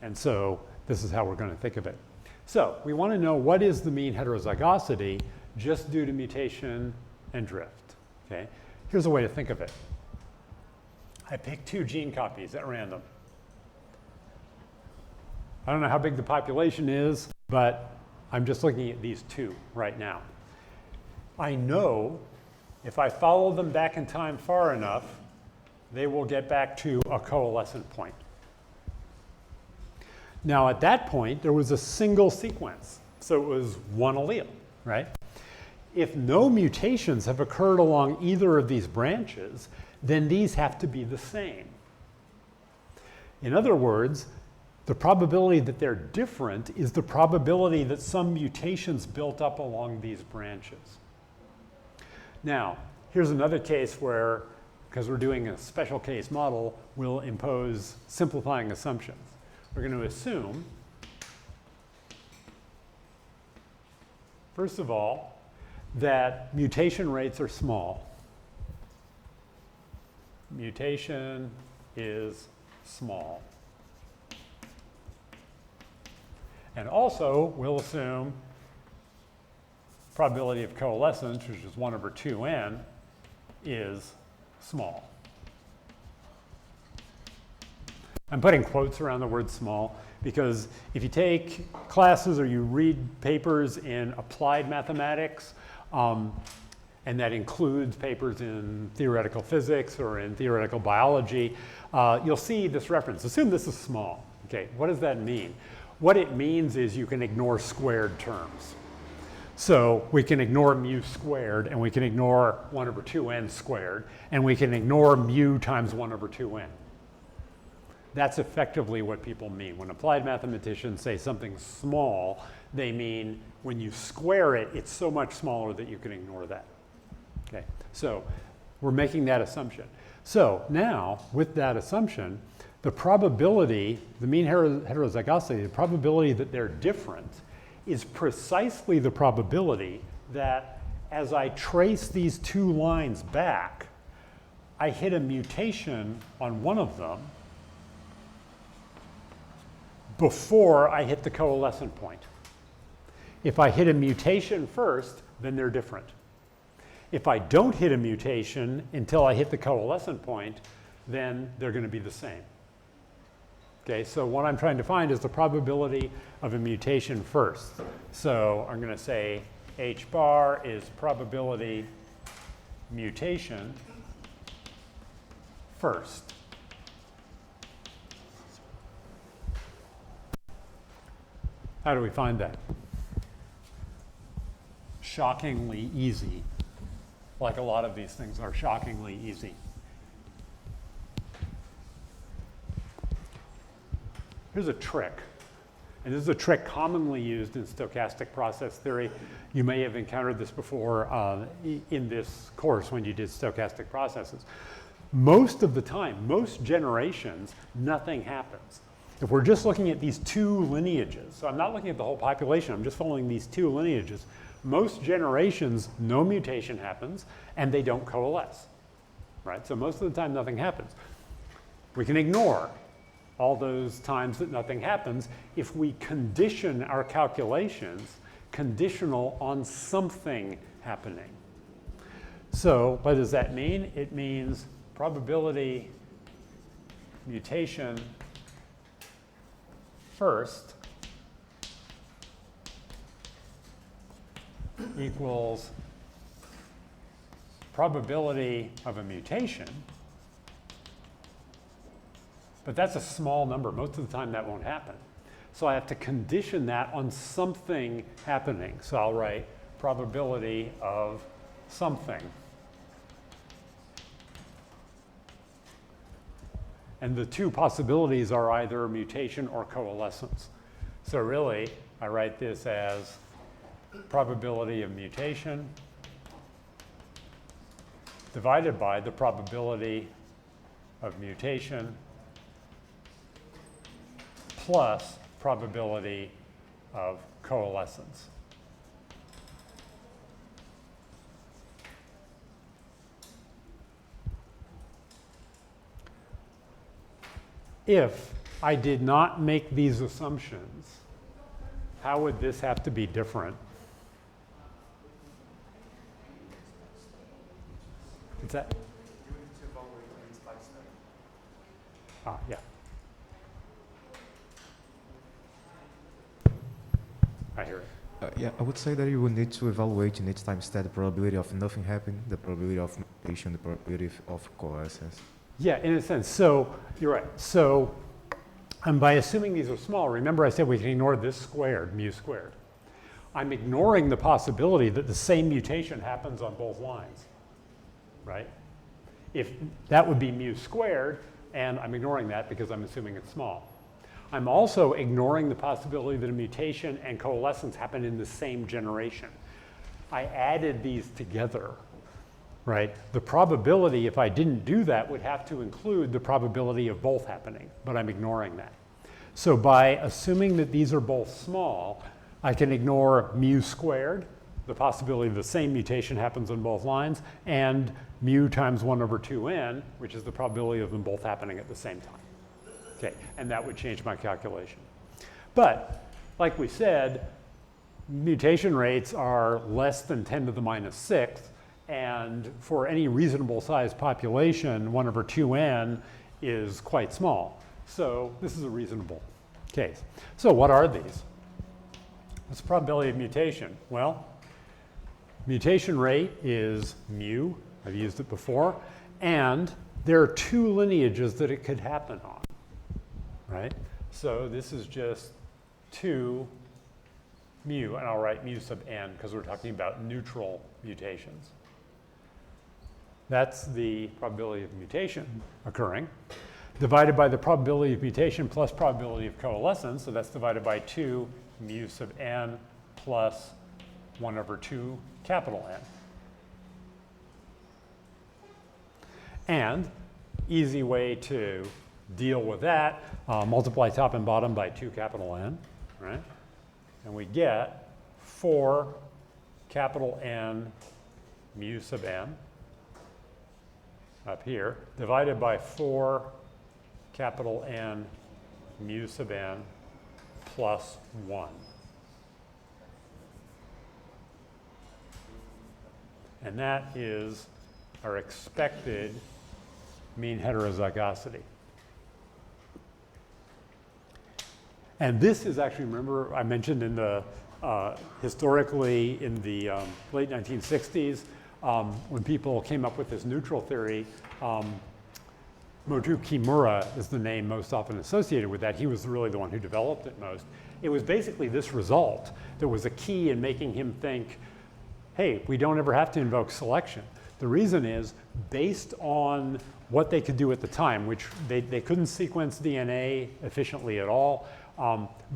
And so this is how we're going to think of it. So we want to know what is the mean heterozygosity just due to mutation and drift. Okay? Here's a way to think of it. I pick 2 gene copies at random. I don't know how big the population is, but I'm just looking at these 2 right now. I know if I follow them back in time far enough, they will get back to a coalescent point. Now at that point, there was a single sequence, so it was one allele, right? If no mutations have occurred along either of these branches, then these have to be the same. In other words, the probability that they're different is the probability that some mutations built up along these branches. Now, here's another case where, because we're doing a special case model, we'll impose simplifying assumptions. We're going to assume, first of all, that mutation rates are small. Mutation is small. And also, we'll assume probability of coalescence, which is 1/2n, is small. I'm putting quotes around the word small because if you take classes or you read papers in applied mathematics, and that includes papers in theoretical physics or in theoretical biology, you'll see this reference. Assume this is small. Okay, what does that mean? What it means is you can ignore squared terms. So we can ignore mu squared, and we can ignore 1/2n squared, and we can ignore mu times 1/2n. That's effectively what people mean. When applied mathematicians say something small, they mean when you square it, it's so much smaller that you can ignore that. Okay, so we're making that assumption. So now, with that assumption, the probability, the mean heterozygosity, the probability that they're different is precisely the probability that as I trace these 2 lines back, I hit a mutation on one of them before I hit the coalescent point. If I hit a mutation first, then they're different. If I don't hit a mutation until I hit the coalescent point, then they're going to be the same. Okay, so what I'm trying to find is the probability of a mutation first. So I'm going to say H bar is probability mutation first. How do we find that? Shockingly easy. Like a lot of these things are shockingly easy. Here's a trick. And this is a trick commonly used in stochastic process theory. You may have encountered this before in this course when you did stochastic processes. Most of the time, most generations, nothing happens. If we're just looking at these 2 lineages, so I'm not looking at the whole population, I'm just following these 2 lineages, most generations, no mutation happens, and they don't coalesce, right? So most of the time, nothing happens. We can ignore all those times that nothing happens if we condition our calculations conditional on something happening. So what does that mean? It means probability mutation first equals probability of a mutation. But that's a small number. Most of the time that won't happen. So I have to condition that on something happening. So I'll write probability of something. And the 2 possibilities are either mutation or coalescence. So really, I write this as probability of mutation divided by the probability of mutation plus probability of coalescence. if I did not make these assumptions, how would this have to be different? What's that? Ah, yeah. I hear it. Yeah, I would say that you will need to evaluate in each time step the probability of nothing happening, the probability of mutation, the probability of coalescence. Yeah, in a sense. So you're right. So by assuming these are small, remember I said we can ignore this squared, mu squared. I'm ignoring the possibility that the same mutation happens on both lines, right? If that would be mu squared, and I'm ignoring that because I'm assuming it's small. I'm also ignoring the possibility that a mutation and coalescence happen in the same generation. I added these together, right? The probability, if I didn't do that, would have to include the probability of both happening, but I'm ignoring that. So by assuming that these are both small, I can ignore mu squared, the possibility the same mutation happens on both lines, and mu times 1 over 2n, which is the probability of them both happening at the same time. Okay, and that would change my calculation. But, like we said, mutation rates are less than 10 to the minus 6th, and for any reasonable sized population, 1 over 2n is quite small. So this is a reasonable case. So what are these? What's the probability of mutation? Well, mutation rate is mu. I've used it before. And there are 2 lineages that it could happen on, right? So this is just 2 mu, and I'll write mu sub n because we're talking about neutral mutations. That's the probability of mutation occurring, divided by the probability of mutation plus probability of coalescence, so that's divided by 2 mu sub n plus 1 over 2 capital N. And easy way to deal with that, multiply top and bottom by 2 capital N, right? And we get 4 capital N mu sub n up here, divided by 4 capital N mu sub n plus 1. And that is our expected mean heterozygosity. And this is actually, remember I mentioned in the, historically in the late 1960s, when people came up with this neutral theory, Motu Kimura is the name most often associated with that. He was really the one who developed it most. It was basically this result that was a key in making him think, hey, we don't ever have to invoke selection. The reason is, based on what they could do at the time, which they couldn't sequence DNA efficiently at all,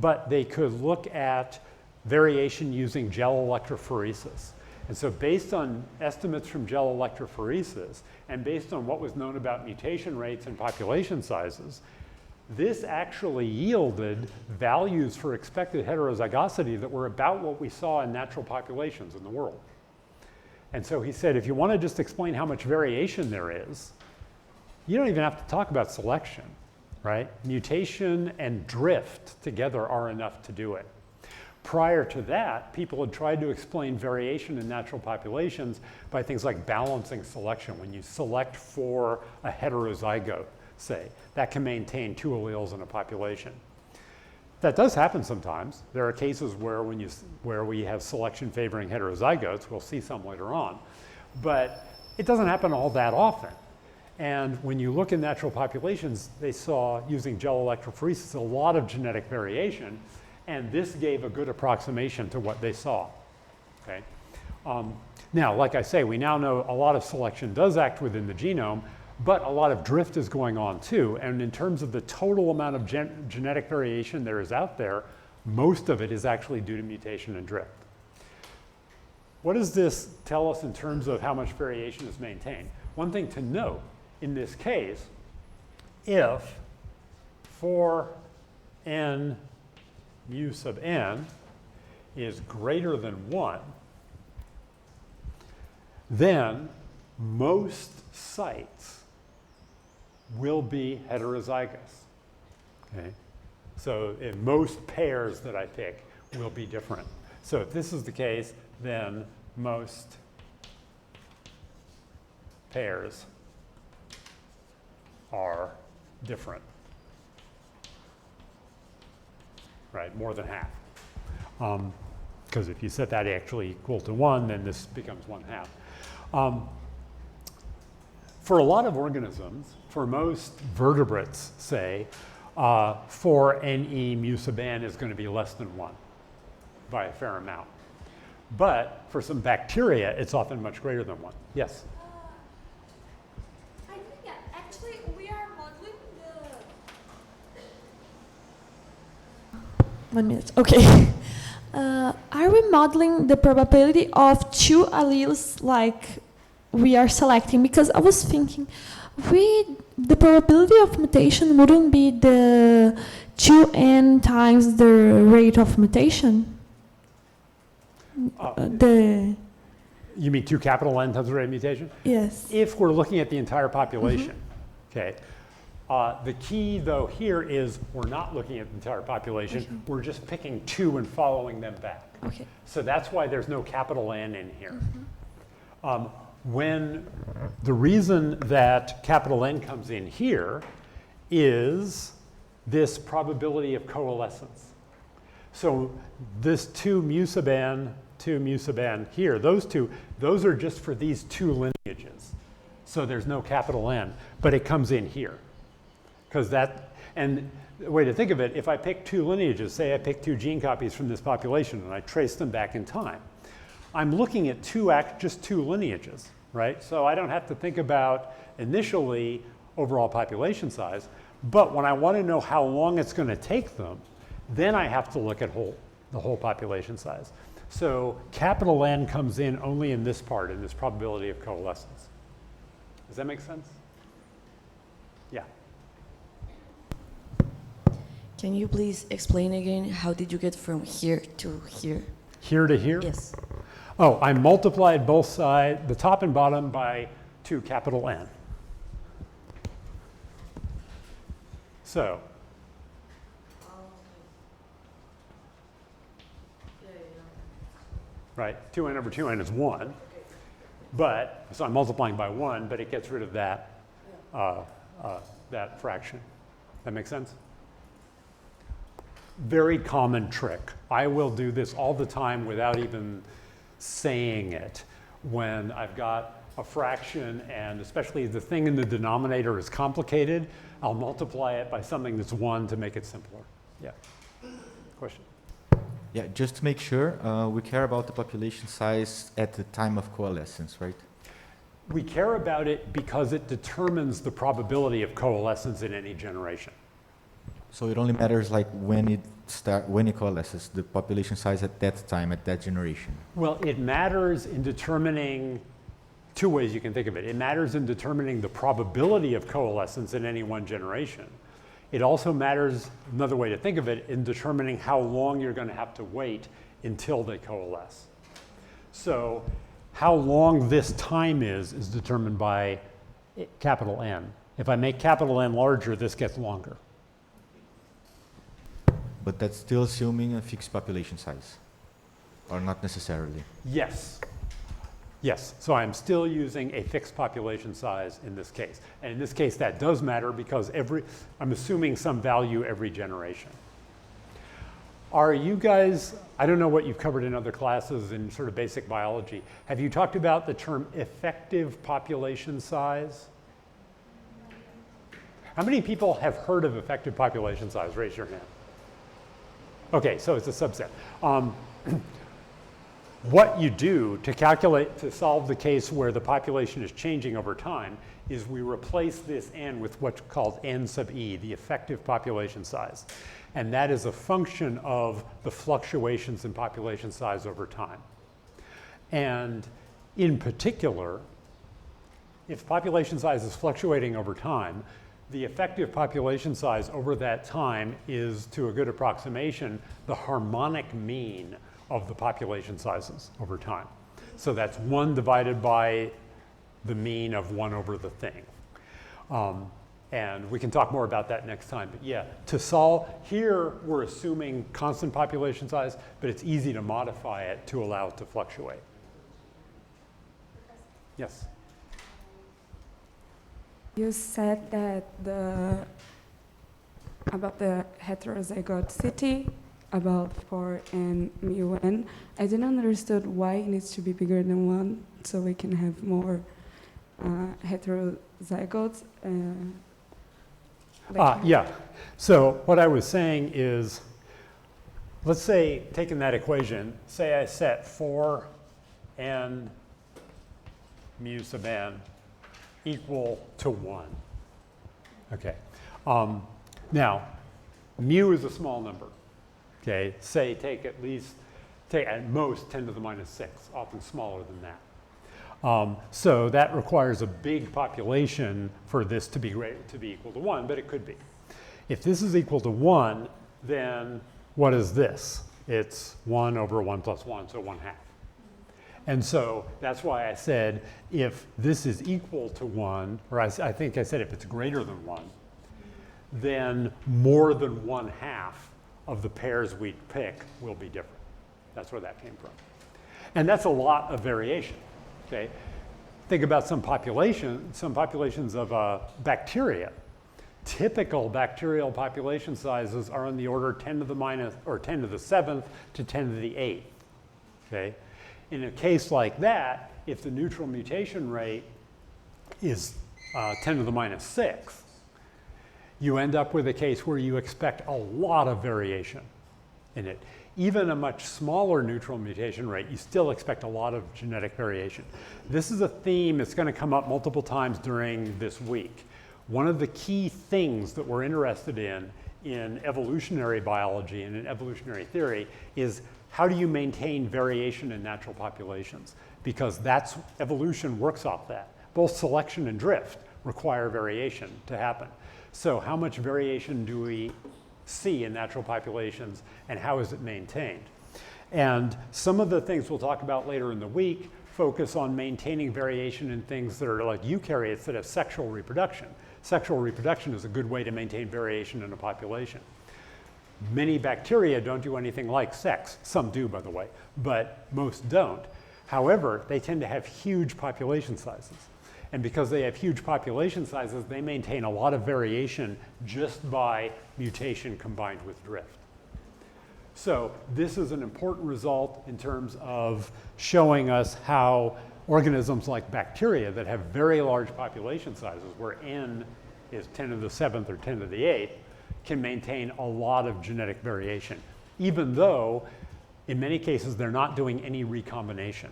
but they could look at variation using gel electrophoresis. And so based on estimates from gel electrophoresis and based on what was known about mutation rates and population sizes, this actually yielded values for expected heterozygosity that were about what we saw in natural populations in the world. And so he said, if you want to just explain how much variation there is, you don't even have to talk about selection, right? Mutation and drift together are enough to do it. Prior to that, people had tried to explain variation in natural populations by things like balancing selection. When you select for a heterozygote, say, that can maintain 2 alleles in a population. That does happen sometimes. There are cases where where we have selection favoring heterozygotes. We'll see some later on. But it doesn't happen all that often. And when you look in natural populations, they saw, using gel electrophoresis, a lot of genetic variation. And this gave a good approximation to what they saw, okay? Now, like I say, we now know a lot of selection does act within the genome, but a lot of drift is going on too. And in terms of the total amount of genetic variation there is out there, most of it is actually due to mutation and drift. What does this tell us in terms of how much variation is maintained? One thing to note in this case, if for n mu sub n is greater than 1, then most sites will be heterozygous. Okay? So in most pairs that I pick will be different. So if this is the case, then most pairs are different, right? More than half. Because if you set that actually equal to 1, then this becomes 1/2. For a lot of organisms, for most vertebrates, say, 4Ne mu sub n is going to be less than 1 by a fair amount. But for some bacteria, it's often much greater than 1. Yes? I think actually we are modeling the... 1 minute, okay. Are we modeling the probability of 2 alleles like we are selecting? Because I was thinking, the probability of mutation wouldn't be the 2n times the rate of mutation? You mean 2 capital N times the rate of mutation? Yes. If we're looking at the entire population, okay. The key, though, here is we're not looking at the entire population. Okay. We're just picking 2 and following them back. Okay. So that's why there's no capital N in here. When the reason that capital N comes in here is this probability of coalescence. So this 2 mu sub n, 2 mu sub n here, those are just for these 2 lineages. So there's no capital N, but it comes in here. Because that, and the way to think of it, if I pick 2 lineages, say I pick 2 gene copies from this population and I trace them back in time, I'm looking at just 2 lineages, right? So I don't have to think about initially overall population size, but when I want to know how long it's going to take them, then I have to look at the whole population size. So capital N comes in only in this part, in this probability of coalescence. Does that make sense? Yeah. Can you please explain again, how did you get from here to here? Here to here? Yes. Oh, I multiplied both sides, the top and bottom, by 2 capital N. So, right, 2n over 2n is 1. But, so I'm multiplying by 1, but it gets rid of that, that fraction. That make sense? Very common trick. I will do this all the time without even saying it. When I've got a fraction and especially the thing in the denominator is complicated, I'll multiply it by something that's 1 to make it simpler. Yeah. Question? Yeah, just to make sure, we care about the population size at the time of coalescence, right? We care about it because it determines the probability of coalescence in any generation. So it only matters like when it coalesces, the population size at that time, at that generation. Well, it matters in determining 2 ways you can think of it. It matters in determining the probability of coalescence in any one generation. It also matters, another way to think of it, in determining how long you're going to have to wait until they coalesce. So how long this time is determined by capital N. If I make capital N larger, this gets longer. But that's still assuming a fixed population size, or not necessarily? Yes. Yes, so I'm still using a fixed population size in this case. And in this case, that does matter because I'm assuming some value every generation. Are you guys, I don't know what you've covered in other classes in sort of basic biology. Have you talked about the term effective population size? How many people have heard of effective population size? Raise your hand. Okay, so it's a subset. What you do to solve the case where the population is changing over time is we replace this n with what's called n sub e, the effective population size. And that is a function of the fluctuations in population size over time. And in particular, if population size is fluctuating over time, the effective population size over that time is, to a good approximation, the harmonic mean of the population sizes over time. So that's 1 divided by the mean of 1 over the thing. And we can talk more about that next time. But yeah, to solve, here we're assuming constant population size, but it's easy to modify it to allow it to fluctuate. Yes? You said that about the heterozygosity, about 4 and mu n. I didn't understand why it needs to be bigger than 1, so we can have more heterozygotes. Yeah. So what I was saying is, let's say, taking that equation, say I set 4 n mu sub n equal to 1. Okay. Now, mu is a small number. Okay. Say take at most 10 to the minus 6, often smaller than that. So that requires a big population for this to be equal to 1, but it could be. If this is equal to 1, then what is this? It's 1 over 1 plus 1, so 1/2. And so that's why I said if this is equal to 1, or I think I said if it's greater than 1, then more than 1/2 of the pairs we pick will be different. That's where that came from. And that's a lot of variation. Okay. Think about some populations of bacteria. Typical bacterial population sizes are on the order 10 to the minus, or 10 to the 7th to 10 to the 8th. Okay. In a case like that, if the neutral mutation rate is 10 to the minus 6th, you end up with a case where you expect a lot of variation in it. Even a much smaller neutral mutation rate, you still expect a lot of genetic variation. This is a theme that's going to come up multiple times during this week. One of the key things that we're interested in evolutionary biology and in evolutionary theory is how do you maintain variation in natural populations? Because that's evolution works off that. Both selection and drift require variation to happen. So how much variation do we see in natural populations, and how is it maintained? And some of the things we'll talk about later in the week focus on maintaining variation in things that are like eukaryotes that have sexual reproduction. Sexual reproduction is a good way to maintain variation in a population. Many bacteria don't do anything like sex. Some do, by the way, but most don't. However, they tend to have huge population sizes. And because they have huge population sizes, they maintain a lot of variation just by mutation combined with drift. So this is an important result in terms of showing us how organisms like bacteria that have very large population sizes, where n is 10 to the 7th or 10 to the 8th, can maintain a lot of genetic variation, even though in many cases they're not doing any recombination.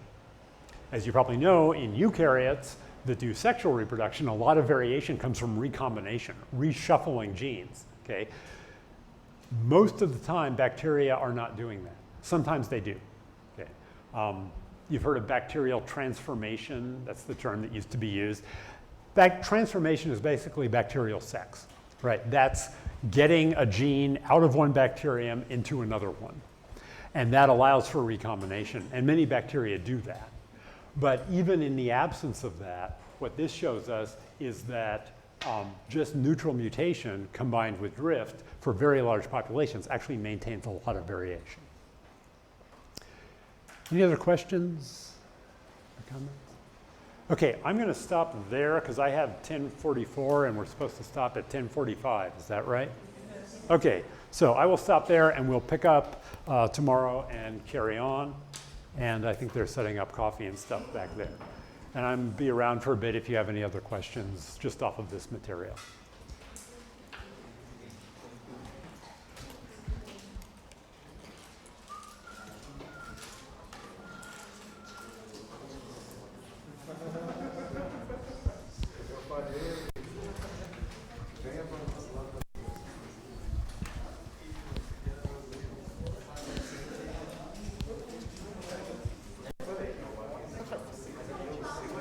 As you probably know, in eukaryotes that do sexual reproduction, a lot of variation comes from recombination, reshuffling genes, okay? Most of the time, bacteria are not doing that. Sometimes they do, okay? You've heard of bacterial transformation. That's the term that used to be used. Transformation is basically bacterial sex, right? That's getting a gene out of one bacterium into another one. And that allows for recombination, and many bacteria do that. But even in the absence of that, what this shows us is that just neutral mutation combined with drift for very large populations actually maintains a lot of variation. Any other questions or comments? Okay, I'm going to stop there because I have 10:44 and we're supposed to stop at 10:45. Is that right? Yes. Okay, so I will stop there and we'll pick up tomorrow and carry on. And I think they're setting up coffee and stuff back there. And I'll be around for a bit if you have any other questions just off of this material.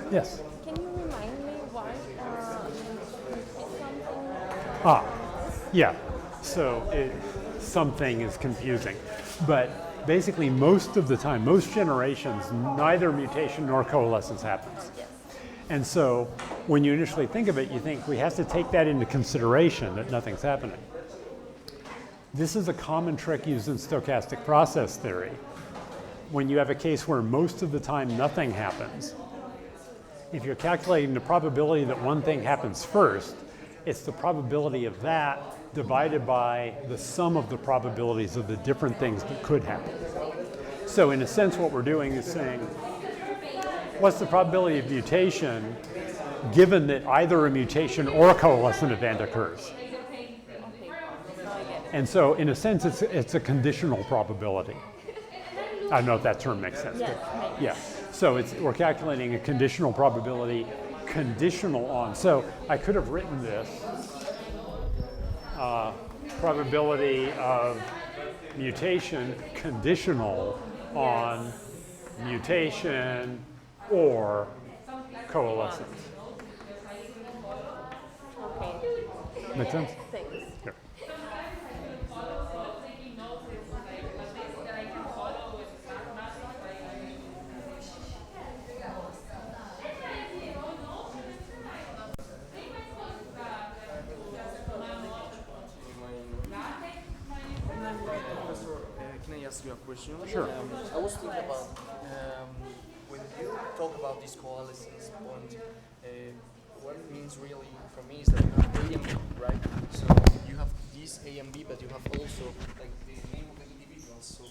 Yes? Can you remind me why something? Yeah. So something is confusing. But basically most of the time, most generations, neither mutation nor coalescence happens. Yes. And so when you initially think of it, you think we have to take that into consideration, that nothing's happening. This is a common trick used in stochastic process theory. When you have a case where most of the time nothing happens, if you're calculating the probability that one thing happens first, it's the probability of that divided by the sum of the probabilities of the different things that could happen. So in a sense, what we're doing is saying, what's the probability of mutation given that either a mutation or a coalescent event occurs? And so in a sense, it's a conditional probability. I don't know if that term makes sense. Yeah. So we're calculating a conditional probability conditional on. So I could have written this probability of mutation conditional on mutation or coalescence. Okay. Make sense? Thanks. Here. Can I ask you a question? Sure. I was thinking about when you talk about this coalescence point, what it means really for me is that you have A and B, right? So you have this A and B, but you have also like the name of the individuals. So